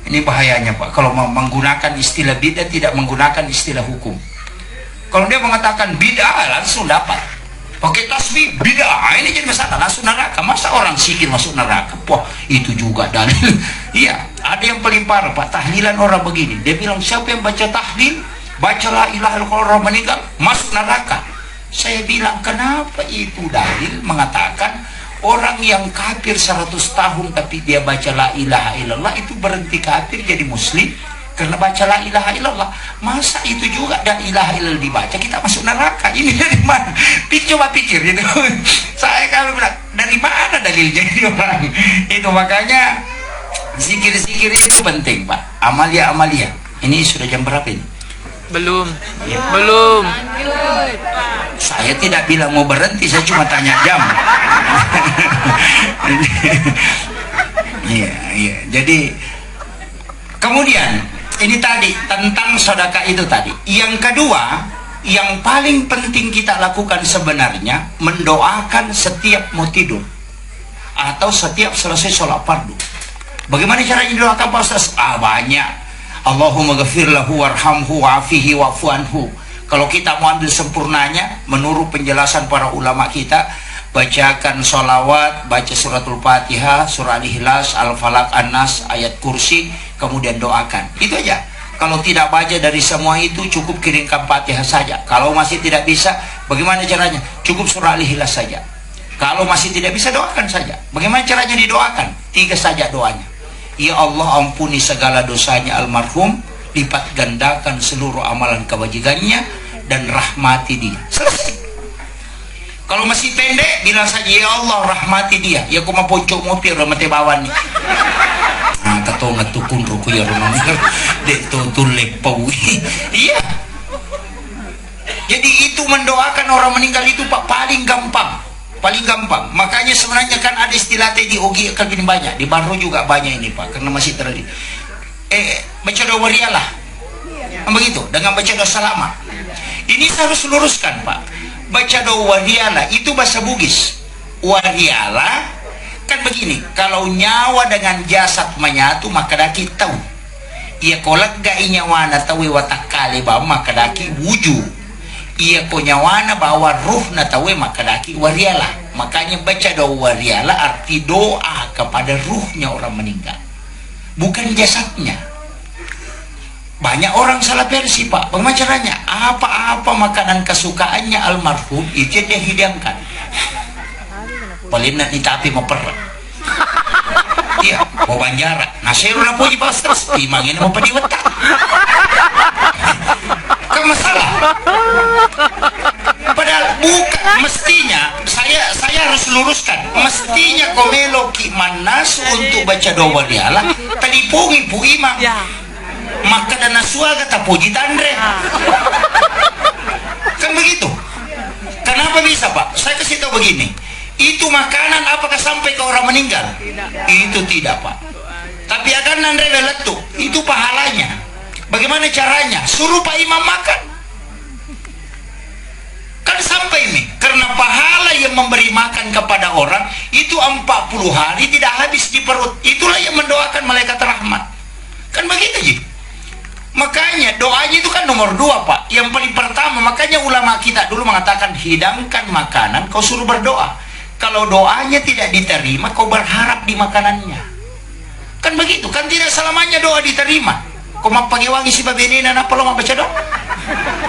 Ini bahayanya Pak. Kalau menggunakan istilah bid'ah tidak menggunakan istilah hukum. Kalau dia mengatakan bid'ah langsung dapat. Pakai tasbih bid'ah, ini jadi masalah, langsung neraka. Masa orang sikir masuk neraka? Wah, itu juga dalil. Iya, ada yang paling parah Pak, tahlilan orang begini. Dia bilang siapa yang baca tahlil, baca la ilaha illallah, orang meninggal masuk neraka. Saya bilang kenapa itu dalil mengatakan orang yang kafir 100 tahun tapi dia baca la ilaha illallah itu berhenti kafir jadi muslim karena baca la ilaha illallah. Masa itu juga la ilaha illallah dibaca kita masuk neraka? Ini dari mana? Coba pikir gitu. Saya kalau bilang dari mana dalilnya ini orang itu. Makanya zikir-zikir itu penting Pak. Amalia. Ini sudah jam berapa ini? Belum. Ya. Belum. Saya tidak bilang mau berhenti, saya cuma tanya jam. Iya. Jadi kemudian ini tadi tentang sedekah itu tadi. Yang kedua, yang paling penting kita lakukan sebenarnya mendoakan setiap mau tidur atau setiap selesai sholat fardu. Bagaimana caranya doakan Pak Ustaz? Banyak. Allahumma ghafir lahu warhamhu wa'afihi wa'fu anhu. Kalau kita mau ambil sempurnanya menurut penjelasan para ulama kita, bacakan sholawat, baca suratul Fatihah, surah Al-Ikhlas, Al-Falaq, An-Nas, ayat kursi, kemudian doakan. Itu aja. Kalau tidak baca dari semua itu, cukup kirimkan Fatihah saja. Kalau masih tidak bisa, bagaimana caranya? Cukup surah Al-Ikhlas saja. Kalau masih tidak bisa, doakan saja. Bagaimana caranya didoakan? 3 saja doanya. Ya Allah, ampuni segala dosanya almarhum, lipat gandakan seluruh amalan kebajikannya, dan rahmati dia. Selesai. Kalau masih pendek, bilang saja ya Allah rahmati dia. Ya aku mau pocok mopi rahmati bawan nih. Nah, kata ngatukun ruku ya rumah dek tutul lepau. Iya. Jadi itu mendoakan orang meninggal itu Pak paling gampang. Paling gampang. Makanya sebenarnya kan ada istilah di Ogi kan gini banyak. Di Baru juga banyak ini Pak, karena masih terjadi. Baca doa warialah. Begitu, dengan baca doa salama. Ini harus luruskan Pak. Baca doa warialah itu bahasa Bugis. Warialah kan begini, kalau nyawa dengan jasad menyatu maka daki tahu. Ia kolak ga inyawana tahu watak kali ba maka daki wujud. ia konyawana bawa ruh na tawe makadaki wariala. Makanya baca doa wariala arti doa kepada ruhnya orang meninggal, bukan jasadnya. Banyak orang salah versi, Pak. Bagaimana caranya? Apa-apa makanan kesukaannya almarhum itu dia hidangkan. Paling nak tapi mau perang. Iya, mau banjara. Nasiru na puji pastas. Timangin mau padiwata. Kan masalah. Padahal bukan, mestinya saya harus luruskan. Mestinya komelo ki manas untuk baca doa dialah. Talipungi bu imam. Maka dan naswaga tapuji tandre. Kan begitu. Kenapa bisa, Pak? Saya kasih tahu begini. Itu makanan apakah sampai ke orang meninggal? Itu tidak, Pak. Tapi akan nandre letu. Itu pahalanya. Bagaimana caranya? Suruh Pak Imam makan. Kan sampai nih. Karena pahala yang memberi makan kepada orang itu 40 hari tidak habis di perut. Itulah yang mendoakan malaikat rahmat. Kan begitu, Ji. Makanya doanya itu kan nomor 2, Pak. Yang paling pertama, makanya ulama kita dulu mengatakan hidangkan makanan, kau suruh berdoa. Kalau doanya tidak diterima, kau berharap di makanannya. Kan begitu, kan tidak selamanya doa diterima. Kau mau pakai wangi si babini dan apa lo mau baca doa?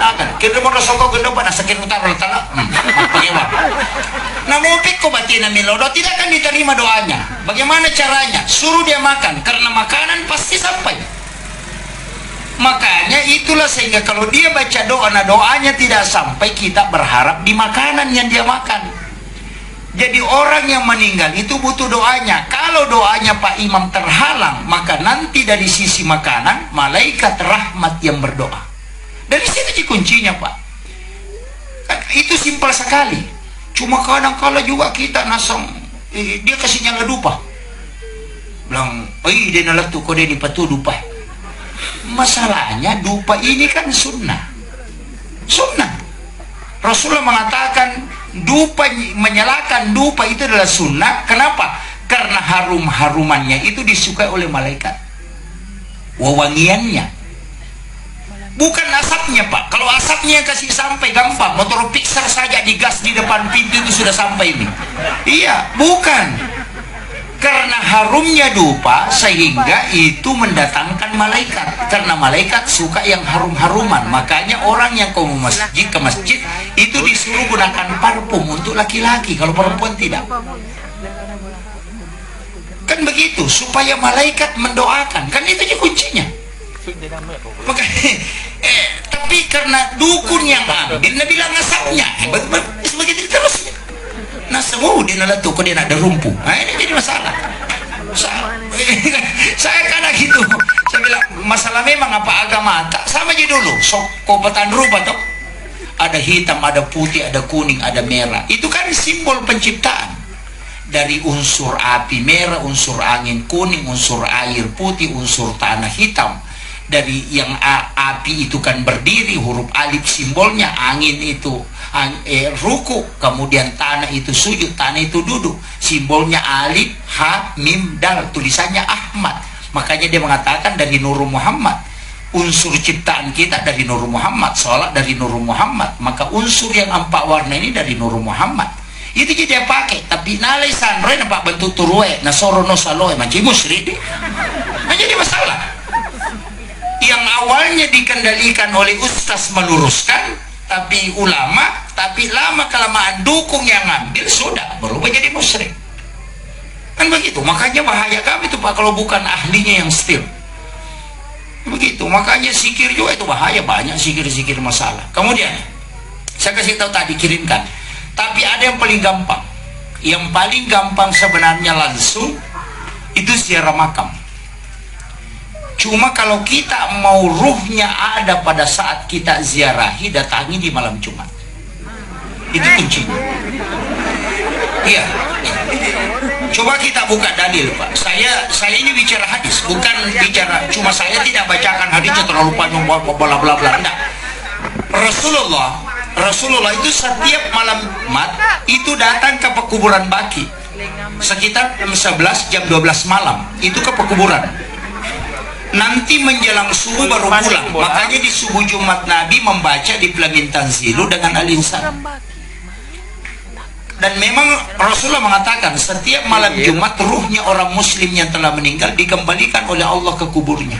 Nah kan, kira mau rosoko gendo pada sakit utara tala, pakai wangi. Nah mau kau batin milodo tidak akan diterima doanya. Bagaimana caranya? Suruh dia makan, karena makanan pasti sampai. Makanya itulah sehingga kalau dia baca doa, nah doanya tidak sampai, kita berharap di makanan yang dia makan. Jadi orang yang meninggal itu butuh doanya. Kalau doanya Pak Imam terhalang, maka nanti dari sisi makanan, malaikat rahmat yang berdoa. Dari situ kuncinya, Pak. Itu simpel sekali. Cuma kadang-kala juga kita nasang, dia kasihnya ledupa. Bilang, dia naletu kau dia dipatu dupa. Masalahnya dupa ini kan sunnah. Sunnah. Rasulullah mengatakan dupa, menyalakan dupa itu adalah sunnah. Kenapa? Karena harum-harumannya itu disukai oleh malaikat. Wewangiannya. Bukan asapnya, Pak. Kalau asapnya kasih sampai gampang, motor Pixar saja digas di depan pintu itu sudah sampai ini. Iya, bukan. Karena harumnya dupa sehingga itu mendatangkan malaikat. Karena malaikat suka yang harum-haruman. Makanya orang yang ke masjid itu disuruh gunakan parfum untuk laki-laki, kalau perempuan tidak. Kan begitu, supaya malaikat mendoakan. Kan itu aja kuncinya. Tapi karena dukun yang ambil, dia bilang asapnya. Begitu terus. Nah semua dia nalat tuh kok dia nak ada rumpu. Nah ini jadi masalah. Saya kadang gitu. Saya bilang masalah memang apa agama tak sama aja dulu. Sok kopetan rubah toh. Ada hitam, ada putih, ada kuning, ada merah. Itu kan simbol penciptaan. Dari unsur api merah, unsur angin kuning, unsur air putih, unsur tanah hitam. Dari yang api itu kan berdiri, huruf alif simbolnya, angin itu ruku, kemudian tanah itu sujud, tanah itu duduk, simbolnya alif, ha, mim, dal, tulisannya Ahmad. Makanya dia mengatakan dari Nur Muhammad. Unsur ciptaan kita dari Nur Muhammad, sholat dari Nur Muhammad. Maka unsur yang 4 warna ini dari Nur Muhammad. Itu jadi dia pakai, tapi nalai sanre nampak bentuk turue, nasoro no saloe, macam musyrik. Nah jadi masalah. Yang awalnya dikendalikan oleh ustaz meluruskan, tapi ulama, tapi lama kelamaan dukung yang ngambil, sudah berubah jadi musyrik. Kan begitu. Makanya bahaya kami itu, Pak, kalau bukan ahlinya yang setir. Begitu. Makanya zikir juga itu bahaya, banyak zikir-zikir masalah. Kemudian saya kasih tahu tadi, kirimkan. Tapi ada yang paling gampang. Yang paling gampang sebenarnya langsung itu ziarah makam. Cuma kalau kita mau ruhnya ada pada saat kita ziarahi, datangi di malam Jumat. Itu kuncinya. Iya. Coba kita buka dalil, Pak. Saya ini bicara hadis, bukan bicara. Cuma saya tidak bacakan hadisnya terlalu panjang, bla bla bla. Enggak. Rasulullah itu setiap malam Jumat itu datang ke pekuburan Baki. Sekitar jam 11, jam 12 malam itu ke pekuburan. Nanti menjelang subuh baru pulang. Makanya di subuh Jumat Nabi membaca di Pelamin Tanzilu dengan Al-Insan. Dan memang Rasulullah mengatakan setiap malam Jumat ruhnya orang muslim yang telah meninggal dikembalikan oleh Allah ke kuburnya.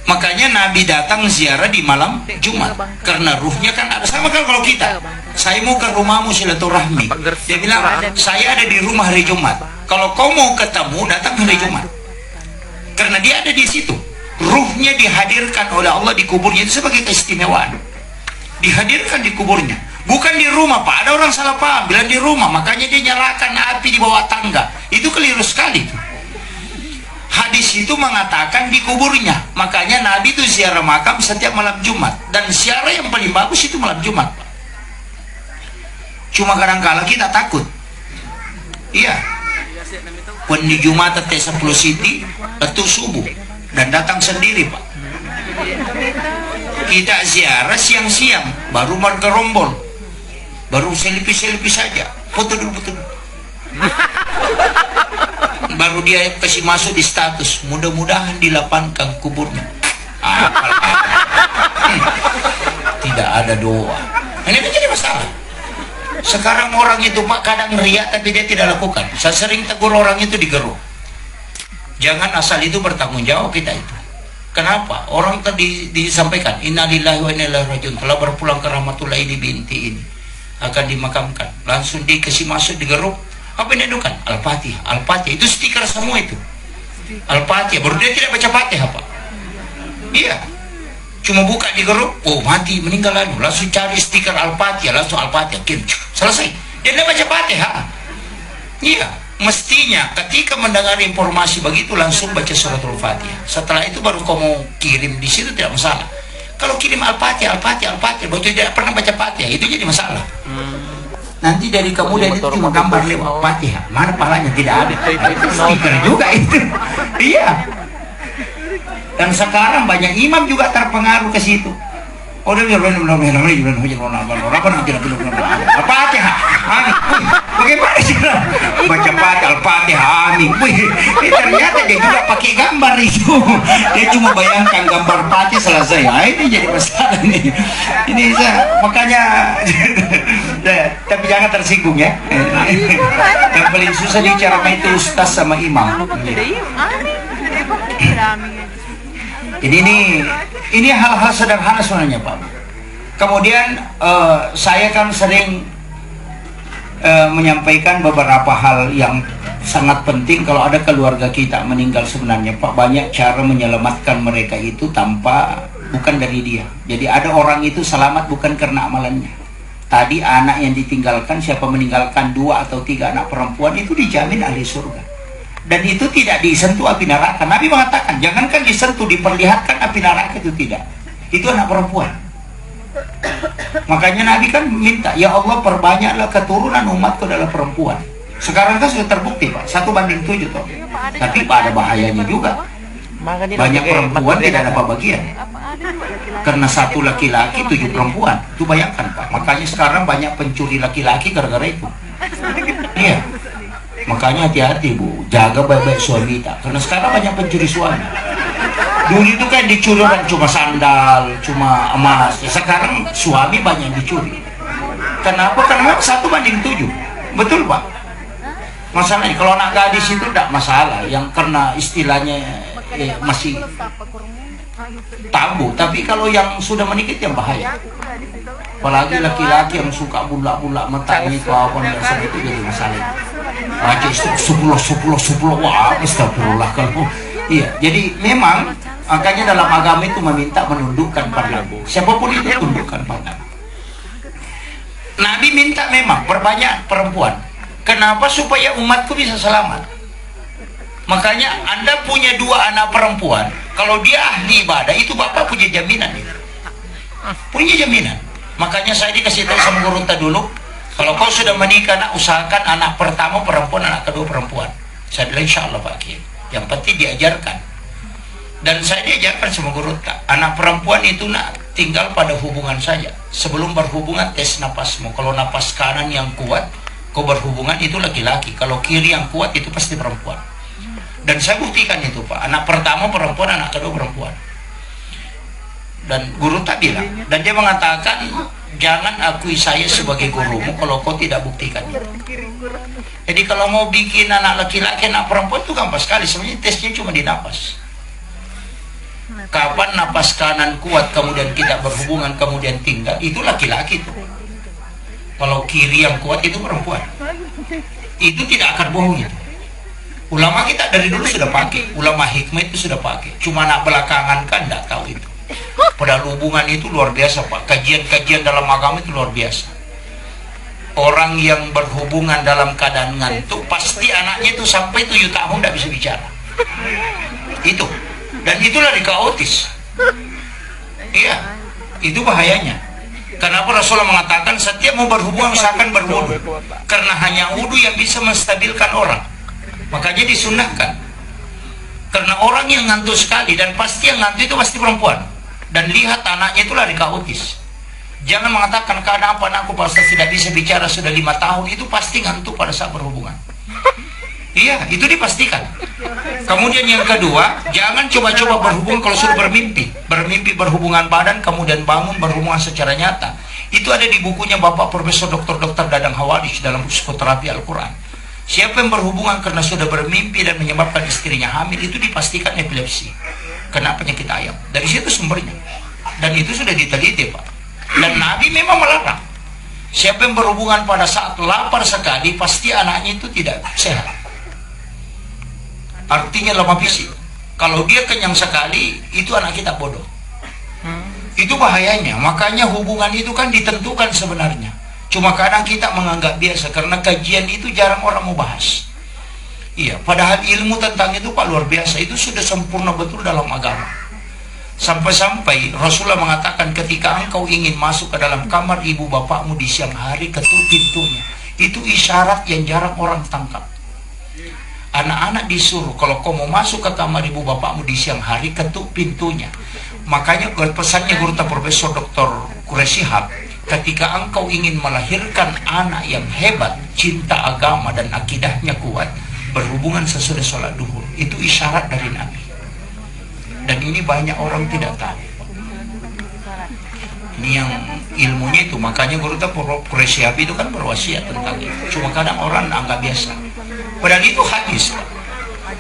Makanya Nabi datang ziarah di malam Jumat karena ruhnya kan ada. Sama kan kalau kita, saya mau ke rumahmu silaturahmi, dia bilang saya ada di rumah hari Jumat. Kalau kau mau ketemu datang hari Jumat, karena dia ada di situ. Ruhnya dihadirkan oleh Allah di kuburnya, itu sebagai keistimewaan. Dihadirkan di kuburnya, bukan di rumah, Pak. Ada orang salah paham bilang di rumah, makanya dia nyalakan api di bawah tangga. Itu keliru sekali. Hadis itu mengatakan di kuburnya. Makanya Nabi itu ziarah makam setiap malam Jumat, dan ziarah yang paling bagus itu malam Jumat, Pak. Cuma kadang-kala kita takut. Iya. Pun di Jumat teh 10 Siti itu subuh dan datang sendiri, Pak. Kita ziarah siang-siang, baru bergerombol, baru selfie saja, foto dulu. Baru dia kasih masuk di status, mudah-mudahan dilapangkan kuburnya. Tidak ada doa. Ini kan jadi masalah. Sekarang orang itu, Pak, kadang riak tapi dia tidak lakukan. Saya sering tegur orang itu di geruk. Jangan asal itu bertanggung jawab kita itu. Kenapa? Orang tadi disampaikan innalillahi wa inna ilaihi rajiun, telah berpulang ke rahmatullah, ini binti ini akan dimakamkan. Langsung dikasih masuk di geruk. Apa yang diadukan? Al-Fatihah. Al-Fatihah itu stiker semua itu. Al-Fatihah. Baru dia tidak baca Fatihah, Pak. Iya. Cuma buka di geruk, oh mati, meninggal lalu. Langsung cari stiker Al-Fatihah, langsung Al-Fatihah. Selesai. Dia tidak baca Fatihah. Iya. Mestinya ketika mendengar informasi begitu langsung baca suratul Fatihah. Setelah itu baru kau mau kirim di situ tidak masalah. Kalau kirim Al-Fatihah, baru tidak pernah baca Fatihah, itu jadi masalah. Nanti dari kemudian itu cuma gambar lewat Fatihah. Mana pahalanya? Tidak ada. Itu stiker juga itu. Iya. Dan sekarang banyak imam juga terpengaruh ke situ. Oh, dia Al-Fatihah. Bagaimana sih? Baca Fatihah, Al-Fatihah, amin. Ternyata dia juga pakai gambar itu. Dia cuma bayangkan gambar Fatihah selesai. Ini jadi masalah nih. Ini makanya tapi jangan tersinggung ya. Yang paling susah bicara itu ustaz sama imam. Jadi ini hal-hal sederhana sebenarnya, Pak. Kemudian saya kan sering menyampaikan beberapa hal yang sangat penting. Kalau ada keluarga kita meninggal sebenarnya, Pak, banyak cara menyelamatkan mereka itu bukan dari dia. Jadi ada orang itu selamat bukan karena amalannya. Tadi anak yang ditinggalkan, siapa meninggalkan 2 atau 3 anak perempuan itu dijamin ahli surga. Dan itu tidak disentuh api neraka. Nabi mengatakan, jangankan disentuh, diperlihatkan api neraka itu tidak. Itu anak perempuan. Makanya Nabi kan minta, ya Allah perbanyaklah keturunan umatku adalah perempuan. Sekarang kan sudah terbukti, Pak, 1:7 toh. Tapi ada bahayanya juga. Banyak perempuan tidak dapat bagian. Karena 1 laki-laki 7 perempuan. Itu bayangkan, Pak. Makanya sekarang banyak pencuri laki-laki gara-gara itu. Iya. Makanya hati-hati, Bu, jaga baik-baik suami tak. Karena sekarang banyak pencuri suami. Dulu itu kan dicuri kan cuma sandal, cuma emas. Sekarang suami banyak dicuri. Kenapa? Karena 1:7. Betul, Pak. Masalahnya kalau anak gadis itu tidak masalah, yang karena istilahnya masih tabu. Tapi kalau yang sudah menikah yang bahaya. Apalagi laki-laki yang suka bulak-bulak matanya itu apa itu jadi masalah. Aja 10, wah, astagfirullah kalau. Iya, jadi memang makanya dalam agama itu meminta menundukkan pada siapapun itu tundukkan pada. Nabi minta memang perbanyak perempuan. Kenapa? Supaya umatku bisa selamat. Makanya Anda punya 2 anak perempuan, kalau dia ahli ibadah itu Bapak punya jaminan itu. Punya jaminan. Makanya saya dikasih tahu sama guru dulu, kalau kau sudah menikah, nak, usahakan anak pertama perempuan, anak kedua perempuan. Saya bilang insya Allah Pak Kiai. Yang penting diajarkan. Dan saya diajarkan sama guru, anak perempuan itu nak tinggal pada hubungan saja. Sebelum berhubungan tes napasmu. Kalau napas kanan yang kuat, kau berhubungan itu laki-laki. Kalau kiri yang kuat itu pasti perempuan. Dan saya buktikan itu Pak, anak pertama perempuan, anak kedua perempuan. Dan guru tak bilang, dan dia mengatakan, jangan akui saya sebagai gurumu kalau kau tidak buktikan. Jadi kalau mau bikin anak laki-laki, anak perempuan itu gampang sekali. Sebenarnya tesnya cuma di napas. Kapan napas kanan kuat, kemudian kita berhubungan, kemudian tinggal, itu laki-laki tuh. Kalau kiri yang kuat itu perempuan. Itu tidak akan bohong itu. Ulama kita dari dulu sudah pakai, ulama hikmah itu sudah pakai. Cuma anak belakangan kan tidak tahu itu. Padahal hubungan itu luar biasa Pak. Kajian-kajian dalam agama itu luar biasa. Orang yang berhubungan dalam keadaan ngantuk, pasti anaknya itu sampai 7 tahun tidak bisa bicara. Itu. Dan itulah dikaotis. Iya. Itu bahayanya. Kenapa Rasulullah mengatakan setiap mau berhubungan seakan berwudu. Karena hanya wudu yang bisa menstabilkan orang. Makanya disunahkan. Karena orang yang ngantuk sekali, dan pasti yang ngantuk itu pasti perempuan. Dan lihat anaknya itu lari kaotis. Jangan mengatakan karena apa anakku pasal tidak bisa bicara sudah 5 tahun, itu pasti ngantuk pada saat berhubungan. Iya, itu dipastikan. Kemudian yang kedua, jangan coba-coba berhubungan kalau sudah bermimpi. Bermimpi berhubungan badan, kemudian bangun berhubungan secara nyata. Itu ada di bukunya Bapak Profesor Dr. Dadang Hawadis dalam psikoterapi Al-Quran. Siapa yang berhubungan karena sudah bermimpi dan menyebabkan istrinya hamil, itu dipastikan epilepsi, kena penyakit ayam. Dari situ sumbernya. Dan itu sudah diteliti Pak. Dan Nabi memang melarang. Siapa yang berhubungan pada saat lapar sekali, pasti anaknya itu tidak sehat. Artinya lemah fisik. Kalau dia kenyang sekali, itu anak kita bodoh. Itu bahayanya. Makanya hubungan itu kan ditentukan sebenarnya. Cuma kadang kita menganggap biasa, karena kajian itu jarang orang mau bahas. Iya, padahal ilmu tentang itu Pak luar biasa. Itu sudah sempurna betul dalam agama. Sampai-sampai Rasulullah mengatakan ketika engkau ingin masuk ke dalam kamar ibu bapakmu di siang hari, ketuk pintunya. Itu isyarat yang jarang orang tangkap. Anak-anak disuruh, kalau kau mau masuk ke kamar ibu bapakmu di siang hari, ketuk pintunya. Makanya pesannya guru Profesor Dr. Qureshihab, ketika engkau ingin melahirkan anak yang hebat, cinta agama dan akidahnya kuat, berhubungan sesudah sholat duhur. Itu isyarat dari Nabi. Dan ini banyak orang tidak tahu. Ini yang ilmunya itu. Makanya guru Qureshihab itu kan berwasiat tentang itu. Cuma kadang orang anggap biasa. Padahal itu hadis.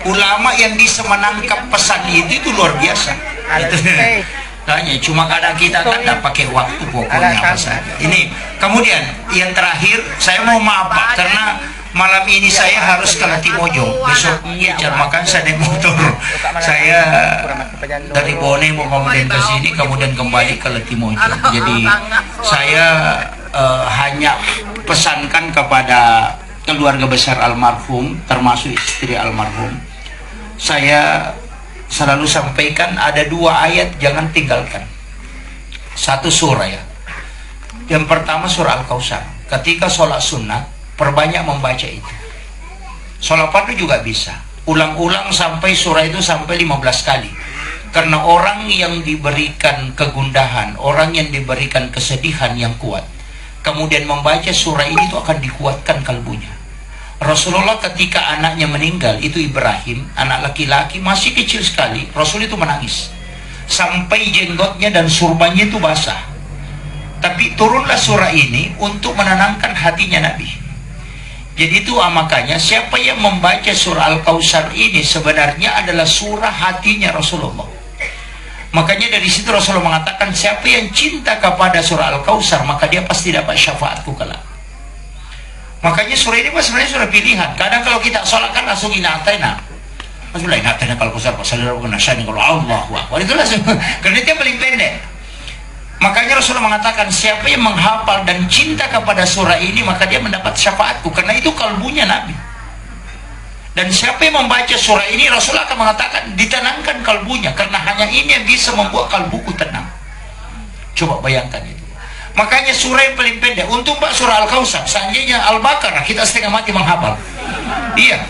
Ulama yang bisa menangkap pesan itu luar biasa. Itu tanya, cuma kadang kita kan tidak pakai waktu pokoknya apa saja. Ini kemudian yang terakhir, saya mau maaf Pak, karena malam ini saya harus ke Latimojong, besok ngejar makan saya naik motor. Saya dari Bone mau kemudian ke sini, kemudian kembali ke Latimojong. Jadi saya hanya pesankan kepada keluarga besar almarhum, termasuk istri almarhum, saya selalu sampaikan ada 2 ayat jangan tinggalkan. 1 surah ya. Yang pertama surah Al-Kautsar. Ketika sholat sunat, perbanyak membaca itu. Sholat fardu juga bisa. Ulang-ulang sampai surah itu sampai 15 kali. Karena orang yang diberikan kegundahan, orang yang diberikan kesedihan yang kuat, kemudian membaca surah ini itu akan dikuatkan kalbunya. Rasulullah ketika anaknya meninggal, itu Ibrahim, anak laki-laki masih kecil sekali, Rasul itu menangis sampai jenggotnya dan surbannya itu basah. Tapi turunlah surah ini untuk menenangkan hatinya Nabi. Jadi itu makanya siapa yang membaca surah Al-Kautsar ini sebenarnya adalah surah hatinya Rasulullah. Makanya dari situ Rasulullah mengatakan siapa yang cinta kepada surah Al-Kautsar, maka dia pasti dapat syafaatku kelak. Makanya surah ini sebenarnya surah pilihan. Kadang kalau kita sholat kan langsung inatena. Maksudnya inatena kalau kusar pasalnya kalau Allahu Akbar. Itulah karena dia paling pendek. Makanya Rasulullah mengatakan siapa yang menghafal dan cinta kepada surah ini, maka dia mendapat syafaatku. Karena itu kalbunya Nabi. Dan siapa yang membaca surah ini, Rasulullah akan mengatakan ditenangkan kalbunya. Karena hanya ini yang bisa membuat kalbuku tenang. Coba bayangkan itu. Makanya surah yang paling pendek. Untuk Pak surah Al-Kautsar, seandainya Al-Baqarah kita setengah mati menghafal. Iya.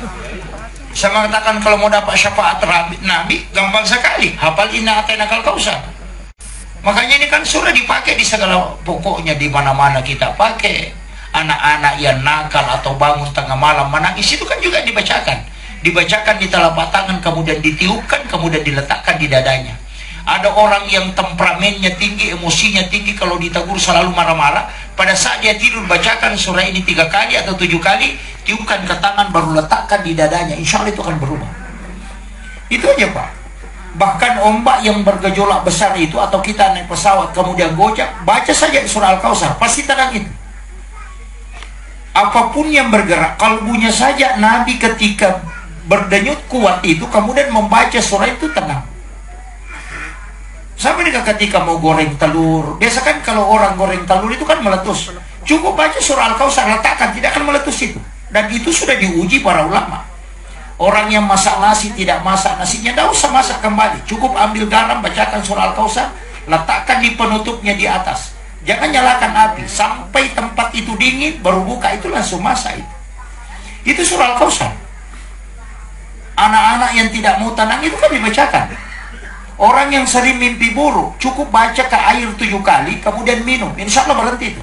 Saya mengatakan kalau mau dapat syafaat Nabi, gampang sekali. Hafal inna atainakal kautsar. Makanya ini kan surah dipakai di segala pokoknya, di mana-mana kita pakai. Anak-anak yang nakal atau bangun tengah malam menangis itu kan juga dibacakan. dibacakan di telapak tangan, kemudian ditiupkan, kemudian diletakkan di dadanya. Ada orang yang temperamennya tinggi, emosinya tinggi, kalau ditegur selalu marah-marah. Pada saat dia tidur, bacakan surah ini 3 kali atau 7 kali, tiupkan ke tangan, baru letakkan di dadanya. Insya Allah itu akan berubah. Itu aja Pak. Bahkan ombak yang bergejolak besar itu, atau kita naik pesawat kemudian gojak, baca saja surah Al-Kautsar, pasti tenang itu. Apapun yang bergerak, kalbunya saja Nabi ketika berdenyut kuat itu, kemudian membaca surah itu tenang. Sampai ketika mau goreng telur, biasa kan kalau orang goreng telur itu kan meletus, cukup baca surah Al-Kautsar, letakkan, tidak akan meletus itu. Dan itu sudah diuji para ulama. Orang yang masak nasi tidak masak nasinya, tidak usah masak kembali, cukup ambil garam, bacakan surah Al-Kautsar, letakkan di penutupnya di atas, jangan nyalakan api sampai tempat itu dingin, baru buka, itu langsung masak itu surah Al-Kautsar. Anak-anak yang tidak mau tenang itu kan dibacakan. Orang yang sering mimpi buruk, cukup baca ke air 7 kali, kemudian minum, insya Allah berhenti itu.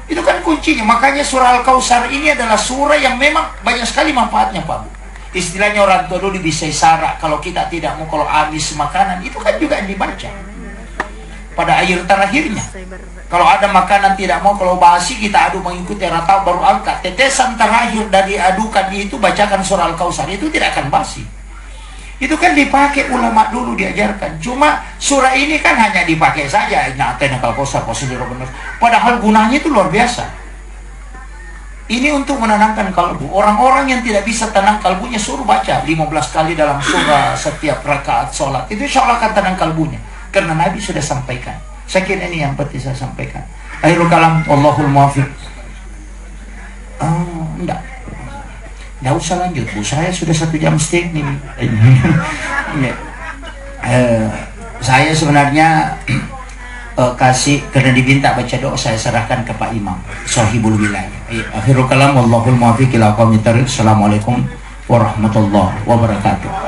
Itu kan kuncinya. Makanya surah Al-Kautsar ini adalah surah yang memang banyak sekali manfaatnya Pak Bu. Istilahnya orang tua dulu bisa isyarat, kalau kita tidak mau, kalau habis makanan, itu kan juga yang dibaca pada air terakhirnya. Kalau ada makanan tidak mau, kalau basi, kita adu mengikuti ratau, baru angkat tetesan terakhir dari adukan itu, bacakan surah Al-Kautsar, itu tidak akan basi. Itu kan dipakai ulama dulu, diajarkan. Cuma surah ini kan hanya dipakai saja, nyatain Al-Kautsar, benar. Padahal gunanya itu luar biasa. Ini untuk menenangkan kalbu. Orang-orang yang tidak bisa tenang kalbunya, suruh baca 15 kali dalam surah setiap rakaat sholat. Itu insya Allah akan tenang kalbunya. Karena Nabi sudah sampaikan. Saya kira ini yang penting saya sampaikan. Akhirul kalam, Allahul muwaffiq. Enggak. Nggak usah lanjut Bu, saya sudah 1 jam setengah ini. Saya sebenarnya kasih, karena diminta baca doa, saya serahkan ke Pak Imam Sahibul Wilayah. Akhirul kalam, wallahul muwaffiq ila aqwamit thoriq. Assalamualaikum warahmatullahi wabarakatuh.